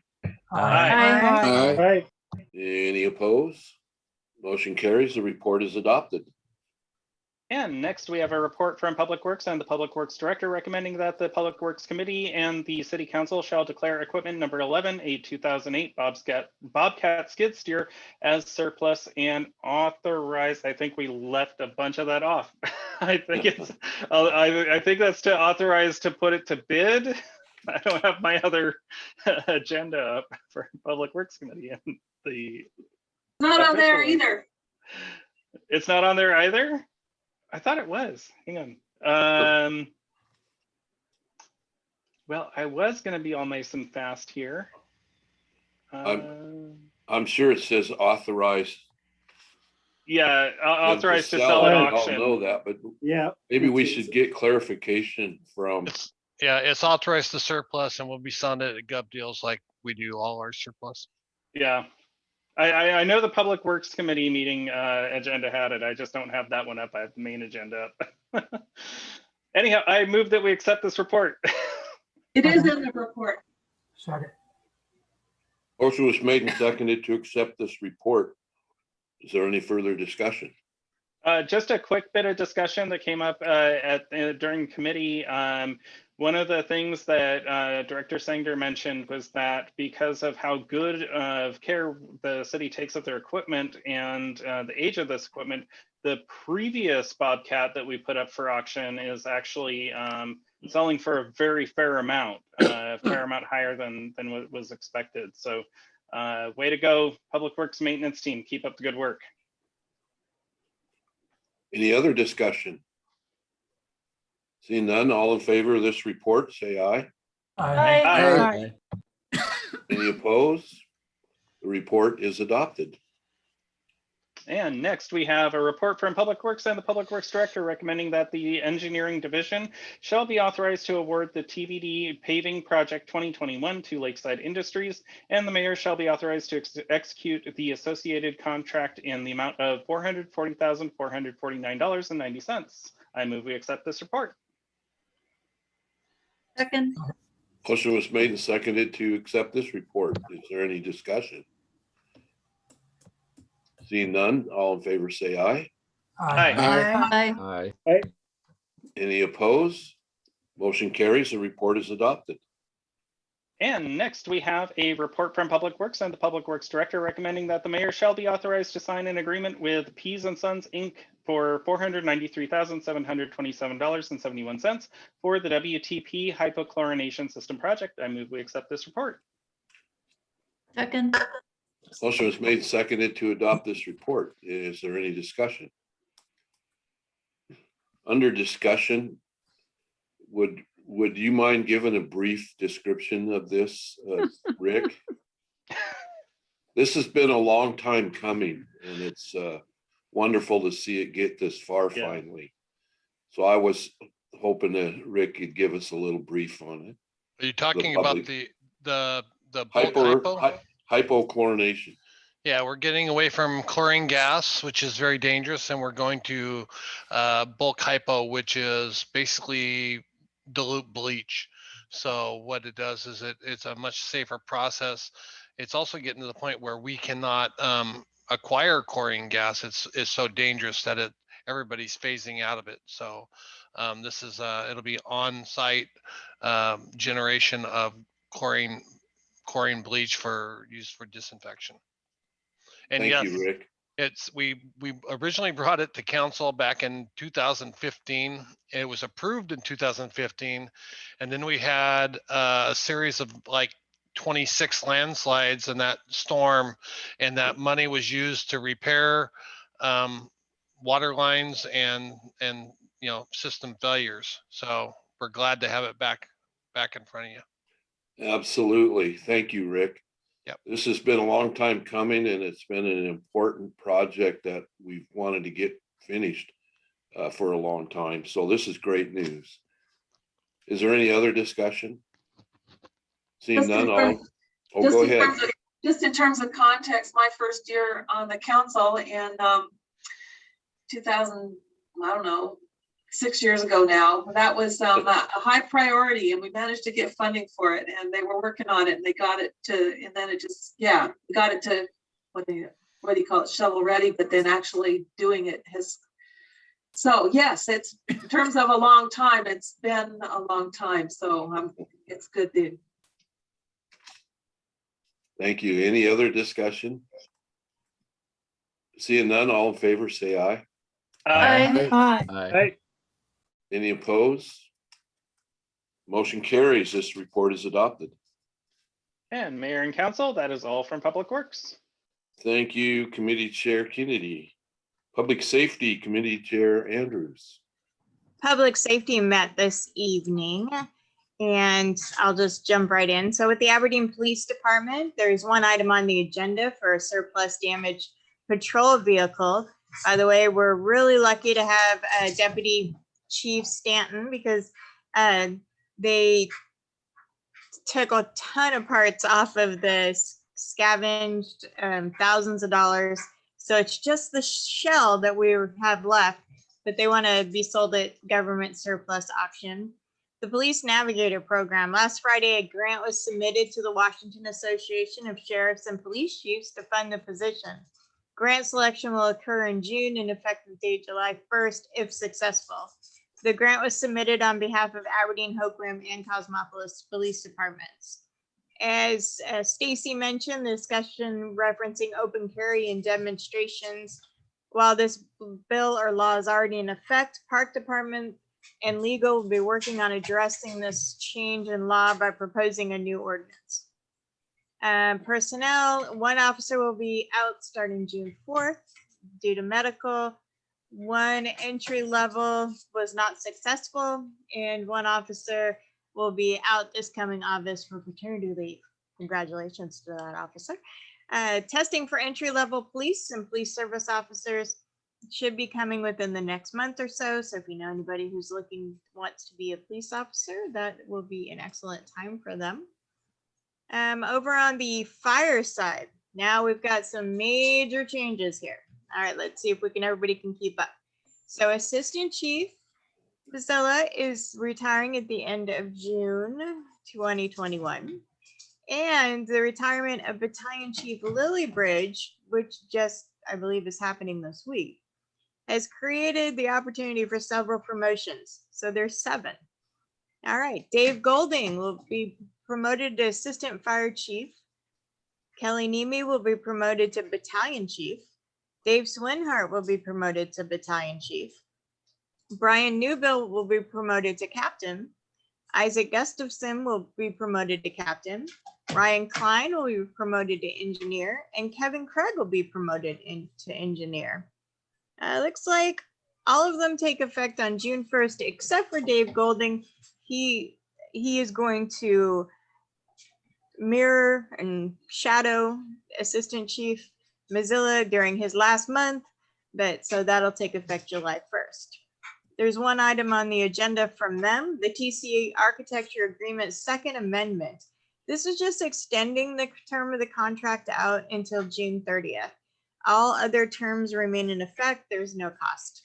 Aye. Any opposed? Motion carries. The report is adopted. And next, we have a report from Public Works and the Public Works Director recommending that the Public Works Committee and the City Council shall declare equipment number 11, a 2008 Bobcat skid steer as surplus and authorize. I think we left a bunch of that off. I think I think that's to authorize to put it to bid. I don't have my other agenda up for Public Works Committee and the. Not on there either. It's not on there either? I thought it was. Hang on. Well, I was going to be all nice and fast here. I'm sure it says authorized. Yeah, authorized to sell at auction. I know that, but Yeah. maybe we should get clarification from. Yeah, it's authorized to surplus and will be selling it at gov deals like we do all our surplus. Yeah. I know the Public Works Committee meeting agenda had it. I just don't have that one up. I have the main agenda up. Anyhow, I move that we accept this report. It is in the report. Second. Motion was made and seconded to accept this report. Is there any further discussion? Just a quick bit of discussion that came up during committee. One of the things that Director Sanger mentioned was that because of how good of care the city takes of their equipment and the age of this equipment, the previous Bobcat that we put up for auction is actually selling for a very fair amount higher than what was expected. So way to go, Public Works maintenance team. Keep up the good work. Any other discussion? Seeing none, all in favor of this report, say aye. Aye. Any opposed? The report is adopted. And next, we have a report from Public Works and the Public Works Director recommending that the Engineering Division shall be authorized to award the TBD Paving Project 2021 to Lakeside Industries, and the mayor shall be authorized to execute the associated contract in the amount of $440,449.90. I move we accept this report. Second. Motion was made and seconded to accept this report. Is there any discussion? Seeing none, all in favor say aye. Aye. Any opposed? Motion carries. The report is adopted. And next, we have a report from Public Works and the Public Works Director recommending that the mayor shall be authorized to sign an agreement with Pease and Sons, Inc. for $493,727.71 for the WTP hypochlorination system project. I move we accept this report. Second. Motion was made and seconded to adopt this report. Is there any discussion? Under discussion, would you mind giving a brief description of this, Rick? This has been a long time coming, and it's wonderful to see it get this far finally. So I was hoping that Rick could give us a little brief on it. Are you talking about the bulk hypo? Hypochlorination. Yeah, we're getting away from chlorine gas, which is very dangerous, and we're going to bulk hypo, which is basically dilute bleach. So what it does is it's a much safer process. It's also getting to the point where we cannot acquire chlorine gas. It's so dangerous that everybody's phasing out of it. So this is it'll be on-site generation of chlorine bleach for use for disinfection. And Thank yes, you, Rick. we originally brought it to council back in 2015. It was approved in 2015, and then we had a series of like 26 landslides in that storm, and that money was used to repair water lines and system failures. So we're glad to have it back in front of you. Absolutely. Thank you, Rick. Yep. This has been a long time coming, and it's been an important project that we've wanted to get finished for a long time. So this is great news. Is there any other discussion? Seeing none, go ahead. Just in terms of context, my first year on the council in 2000, I don't know, 6 years ago now, that was a high priority, and we managed to get funding for it, and they were working on it, and they got it to, and then it just, we got it to, what do you call it, shovel ready, but then actually doing it has, so yes, it's, in terms of a long time, it's been a long time, so it's good to. Thank you. Any other discussion? Seeing none, all in favor, say aye. Aye. Aye. Any opposed? Motion carries. This report is adopted. And Mayor and Council, that is all from Public Works. Thank you, Committee Chair Kennedy. Public Safety Committee Chair Andrews. Public Safety met this evening, and I'll just jump right in. So with the Aberdeen Police Department, there's one item on the agenda for a surplus damage patrol vehicle. By the way, we're really lucky to have Deputy Chief Stanton, because they took a ton of parts off of this, scavenged thousands of dollars. So it's just the shell that we have left, but they want to be sold at government surplus auction. The Police Navigator Program. Last Friday, a grant was submitted to the Washington Association of Sheriffs and Police Chiefs to fund the position. Grant selection will occur in June and effective date July 1st if successful. The grant was submitted on behalf of Aberdeen, Hoquiam, and Cosmopolis Police Departments. As Stacy mentioned, the discussion referencing open carry and demonstrations. While this bill or law is already in effect, Park Department and legal will be working on addressing this change in law by proposing a new ordinance. Personnel, one officer will be out starting June 4th due to medical. One entry level was not successful, and one officer will be out this coming August for paternity leave. Congratulations to that officer. Testing for entry level police and police service officers should be coming within the next month or so. So if you know anybody who's wants to be a police officer, that will be an excellent time for them. Over on the fire side, now we've got some major changes here. All right, let's see if everybody can keep up. So Assistant Chief Vasilla is retiring at the end of June 2021. And the retirement of Battalion Chief Lilliebridge, which just, I believe, is happening this week, has created the opportunity for several promotions. So there's 7. All right, Dave Golding will be promoted to Assistant Fire Chief. Kelly Nemi will be promoted to Battalion Chief. Dave Swinhart will be promoted to Battalion Chief. Brian Newbill will be promoted to Captain. Isaac Gustafson will be promoted to Captain. Ryan Klein will be promoted to Engineer, and Kevin Craig will be promoted to Engineer. Looks like all of them take effect on June 1st, except for Dave Golding. he is going to mirror and shadow Assistant Chief Mazzilla during his last month, so that'll take effect July 1st. There's one item on the agenda from them, the TCA Architecture Agreement Second Amendment. This is just extending the term of the contract out until June 30th. All other terms remain in effect. There's no cost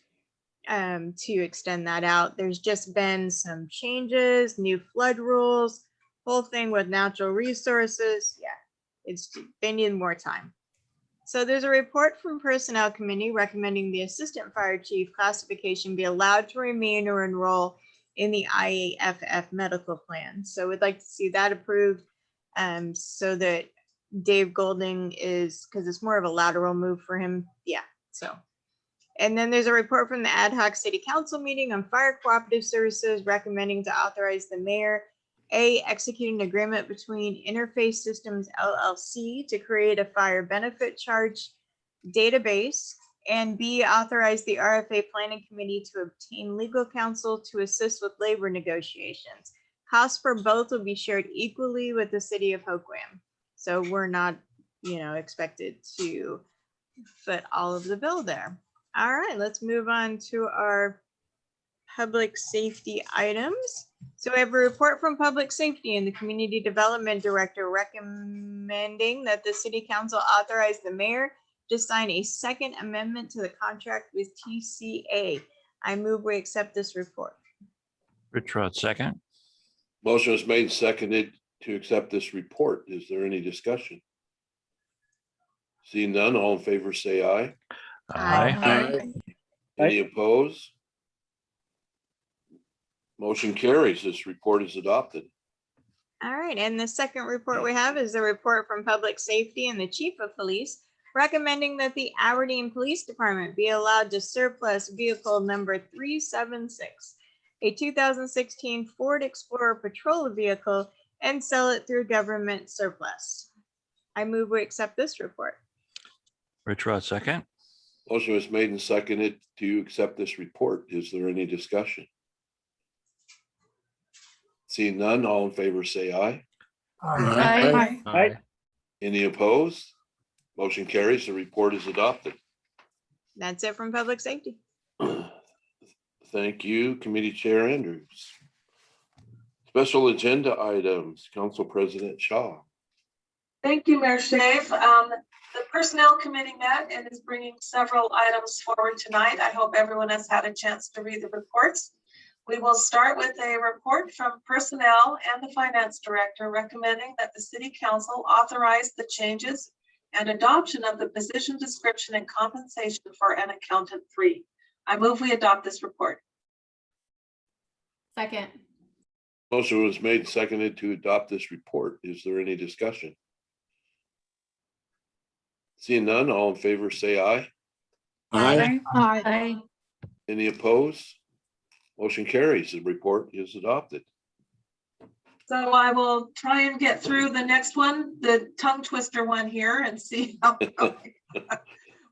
to extend that out. There's just been some changes, new flood rules, whole thing with natural resources. Yeah, they need more time. So there's a report from Personnel Committee recommending the Assistant Fire Chief classification be allowed to remain or enroll in the IAFF medical plan. So we'd like to see that approved so that Dave Golding is, because it's more of a lateral move for him. Yeah, so. And then there's a report from the ad hoc city council meeting on fire cooperative services recommending to authorize the mayor, A, execute an agreement between Interface Systems LLC to create a fire benefit charge database, and B, authorize the RFA planning committee to obtain legal counsel to assist with labor negotiations. Costs for both will be shared equally with the city of Hoquiam. So we're not, expected to foot all of the bill there. All right, let's move on to our public safety items. So we have a report from Public Safety and the Community Development Director recommending that the City Council authorize the mayor to sign a second amendment to the contract with TCA. I move we accept this report. Rich Rod, second. Motion is made and seconded to accept this report. Is there any discussion? Seeing none, all in favor say aye. Aye. Any opposed? Motion carries. This report is adopted. All right, and the second report we have is the report from Public Safety and the Chief of Police recommending that the Aberdeen Police Department be allowed to surplus vehicle number 376, a 2016 Ford Explorer patrol vehicle, and sell it through government surplus. I move we accept this report. Rich Rod, second. Motion was made and seconded to accept this report. Is there any discussion? Seeing none, all in favor say aye. Aye. Any opposed? Motion carries. The report is adopted. That's it from Public Safety. Thank you, Committee Chair Andrews. Special agenda items, Council President Shaw. Thank you, Mayor Shave. The Personnel Committee met and is bringing several items forward tonight. I hope everyone has had a chance to read the reports. We will start with a report from Personnel and the Finance Director recommending that the City Council authorize the changes and adoption of the position description and compensation for an accountant 3. I move we adopt this report. Second. Motion was made and seconded to adopt this report. Is there any discussion? Seeing none, all in favor say aye. Aye. Any opposed? Motion carries. The report is adopted. So I will try and get through the next one, the tongue twister one here, and see how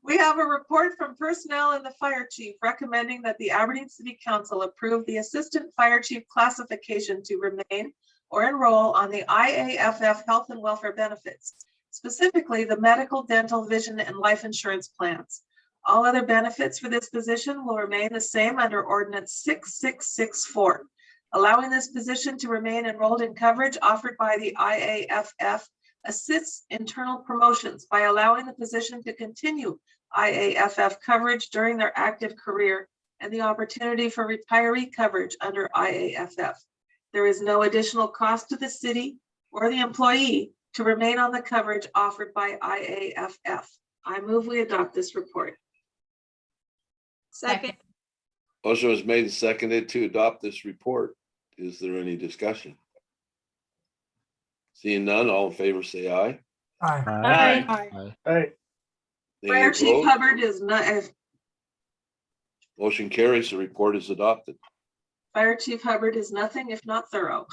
we have a report from Personnel and the Fire Chief recommending that the Aberdeen City Council approve the Assistant Fire Chief classification to remain or enroll on the IAFF Health and Welfare Benefits, specifically the medical, dental, vision, and life insurance plans. All other benefits for this position will remain the same under Ordinance 6664. Allowing this position to remain enrolled in coverage offered by the IAFF assists internal promotions by allowing the position to continue IAFF coverage during their active career and the opportunity for retiree coverage under IAFF. There is no additional cost to the city or the employee to remain on the coverage offered by IAFF. I move we adopt this report. Second. Motion was made and seconded to adopt this report. Is there any discussion? Seeing none, all in favor say aye. Aye. Any Fire Chief opposed? Hubbard is not. Motion carries. The report is adopted. Fire Chief Hubbard is nothing if not thorough.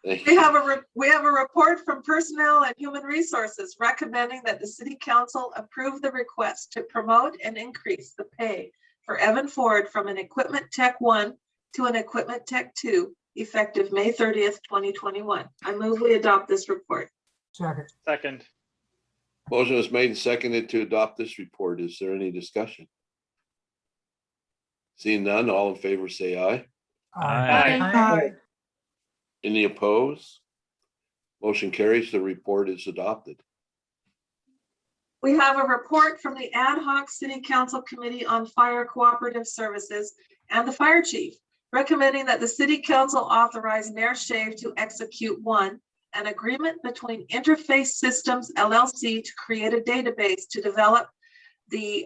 We have a report from Personnel and Human Resources recommending that the City Council approve the request to promote and increase the pay for Evan Ford from an Equipment Tech 1 to an Equipment Tech 2, effective May 30th, 2021. I move we adopt this report. Second. Second. Motion is made and seconded to adopt this report. Is there any discussion? Seeing none, all in favor say aye. Aye. Any opposed? Motion carries. The report is adopted. We have a report from the Ad hoc City Council Committee on Fire Cooperative Services and the Fire Chief, recommending that the City Council authorize Mayor Shave to execute one, an agreement between Interface Systems LLC to create a database to develop the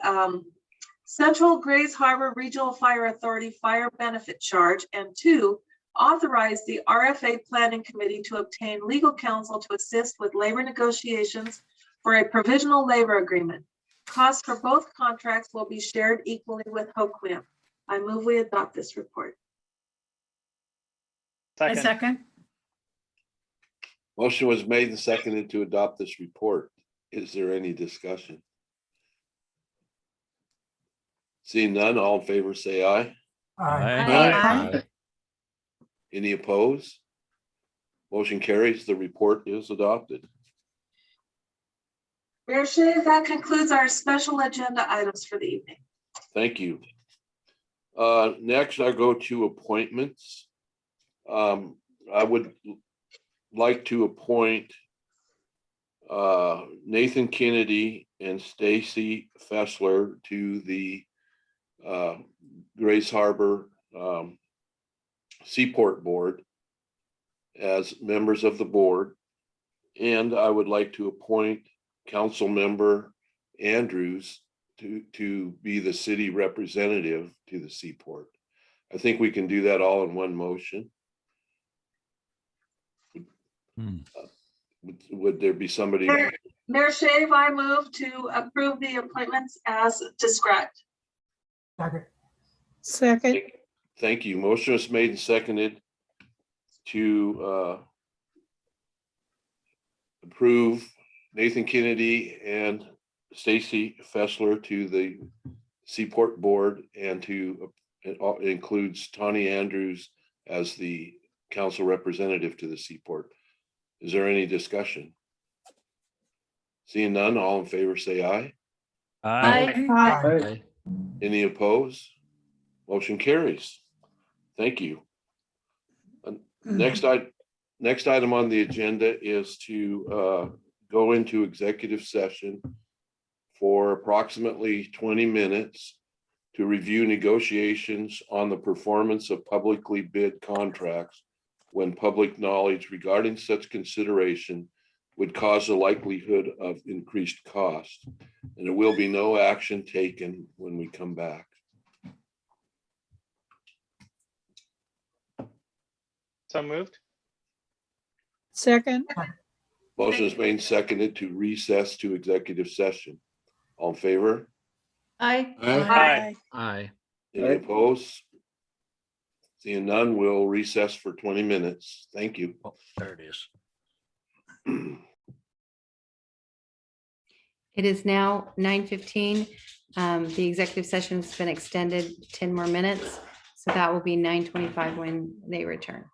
Central Grays Harbor Regional Fire Authority Fire Benefit Charge, and two, authorize the RFA Planning Committee to obtain legal counsel to assist with labor negotiations for a provisional labor agreement. Costs for both contracts will be shared equally with HOQUIM. I move we adopt this report. I second. Motion was made and seconded to adopt this report. Is there any discussion? Seeing none, all in favor say aye. Aye. Any opposed? Motion carries. The report is adopted. Mayor Shave, that concludes our special agenda items for the evening. Thank you. Next, I go to appointments. I would like to appoint Nathan Kennedy and Stacy Fessler to the Grays Harbor Seaport Board as members of the board. And I would like to appoint Council Member Andrews to be the city representative to the Seaport. I think we can do that all in one motion. Would there be somebody? Mayor Shave, I move to approve the appointments as described. Second. Thank you. Motion is made and seconded to approve Nathan Kennedy and Stacy Fessler to the Seaport Board, and to it includes Tawny Andrews as the council representative to the Seaport. Is there any discussion? Seeing none, all in favor say aye. Aye. Any opposed? Motion carries. Thank you. Next item on the agenda is to go into executive session for approximately 20 minutes to review negotiations on the performance of publicly bid contracts when public knowledge regarding such consideration would cause a likelihood of increased cost, and there will be no action taken when we come back. So moved. Second. Motion is made and seconded to recess to executive session. All in favor? Aye. Any opposed? Seeing none, we'll recess for 20 minutes. Thank you. Oh, there it is. It is now 9:15. The executive session has been extended 10 more minutes, so that will be 9:25 when they return.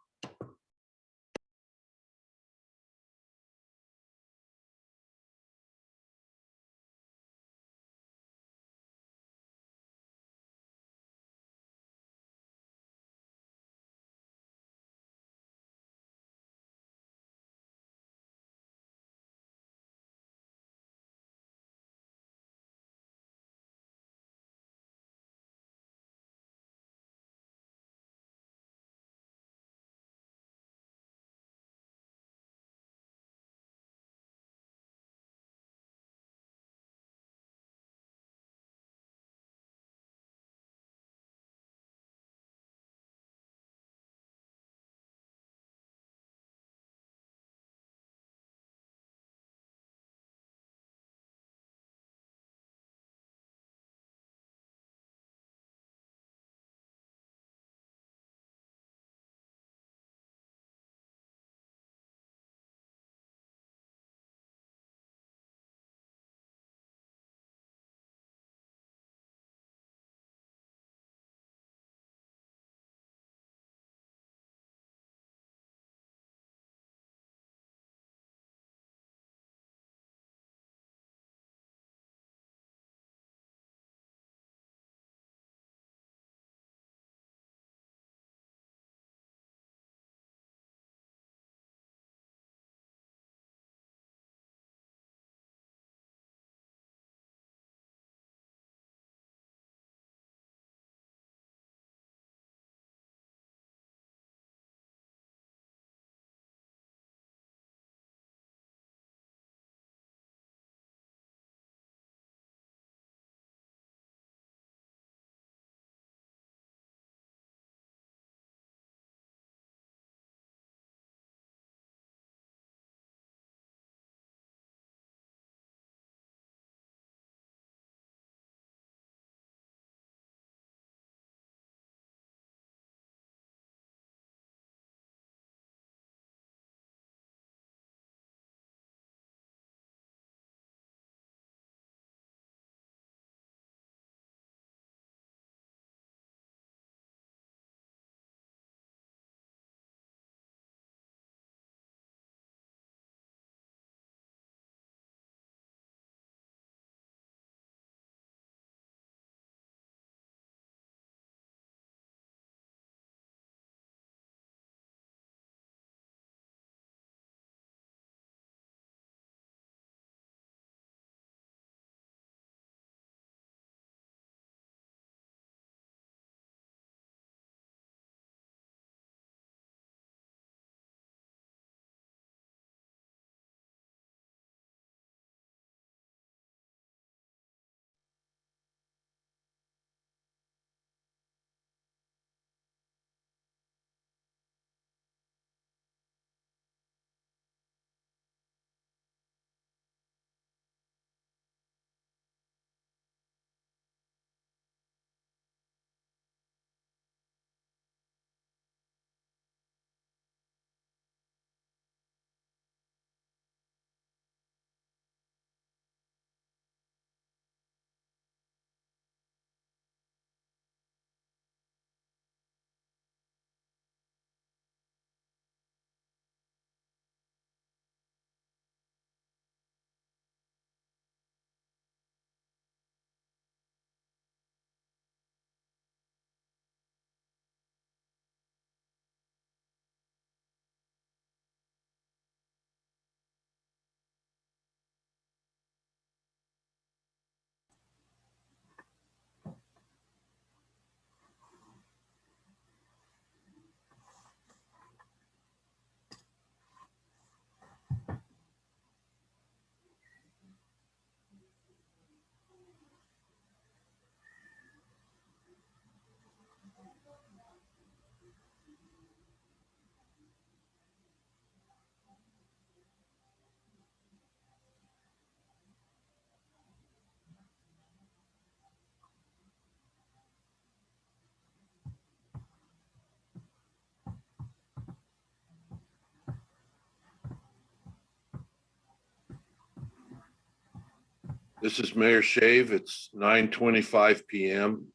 This is Mayor Shave. It's 9:25 PM.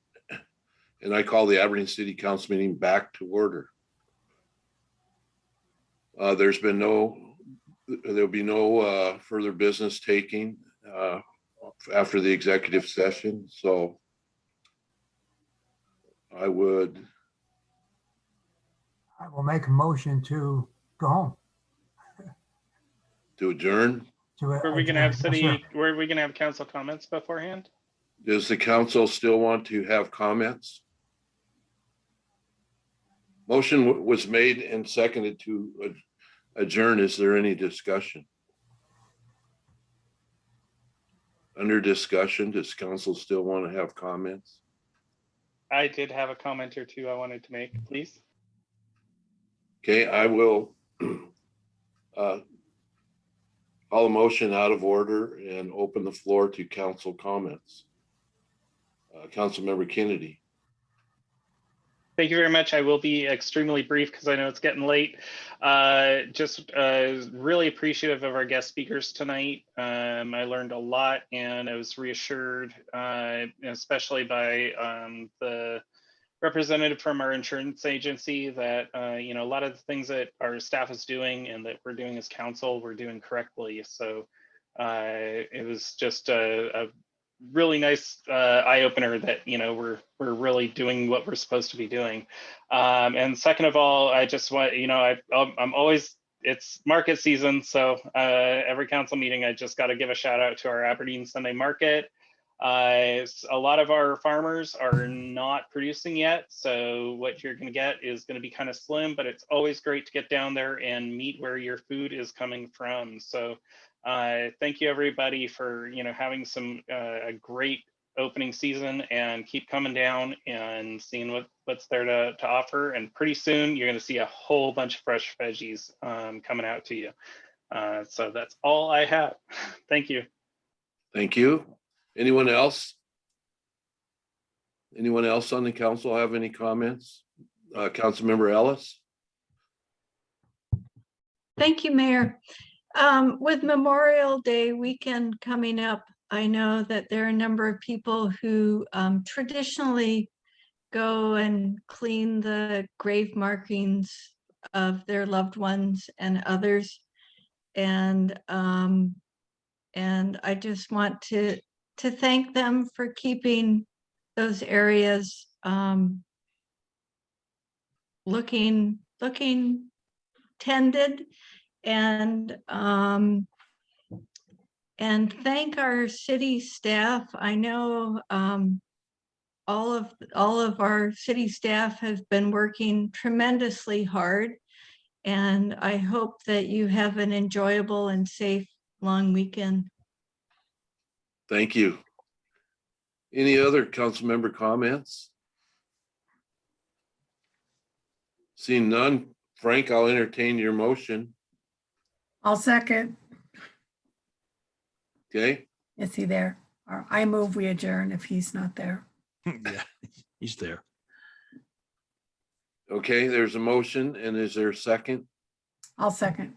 And I call the Aberdeen City Council meeting back to order. There'll be no further business taking after the executive session. So I will make a motion to go home. to adjourn. Were we gonna have were we gonna have council comments beforehand? Does the council still want to have comments? Motion was made and seconded to adjourn. Is there any discussion? Under discussion, does council still want to have comments? I did have a comment or two I wanted to make, please. Okay, I will call a motion out of order and open the floor to council comments. Councilmember Kennedy. Thank you very much. I will be extremely brief because I know it's getting late. Just really appreciative of our guest speakers tonight. I learned a lot and I was reassured, especially by the representative from our insurance agency that, a lot of the things that our staff is doing and that we're doing as council, we're doing correctly. So it was just a really nice eye opener that we're really doing what we're supposed to be doing. And second of all, I just want I'm always, it's market season, so every council meeting I just got to give a shout out to our Aberdeen Sunday Market. A lot of our farmers are not producing yet, so what you're going to get is going to be kind of slim, but it's always great to get down there and meet where your food is coming from. So thank you everybody for having a great opening season, and keep coming down and seeing what's there to offer. And pretty soon you're going to see a whole bunch of fresh veggies coming out to you. So that's all I have. Thank you. Thank you. Anyone else? Anyone else on the council have any comments? Councilmember Ellis? Thank you, Mayor. With Memorial Day weekend coming up, I know that there are a number of people who traditionally go and clean the grave markings of their loved ones and others. And I just want to thank them for keeping those areas looking tended, and thank our city staff. I know all of our city staff has been working tremendously hard, and I hope that you have an enjoyable and safe long weekend. Thank you. Any other council member comments? Seeing none, Frank, I'll entertain your motion. I'll second. Okay. Is he there? Or I move we adjourn if he's not there. Yeah, he's there. Okay, there's a motion, and is there a second? I'll second.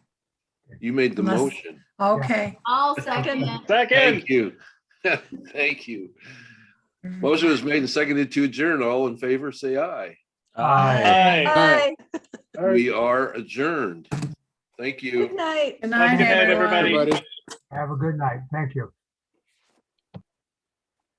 You made the Unless- motion. Okay. I'll second it. Thank you. Thank you. Motion was made and seconded to adjourn. All in favor, say aye. Aye. We are adjourned. Thank you. Good night. Good night, Good night, everyone. everybody. Have a good night. Thank you.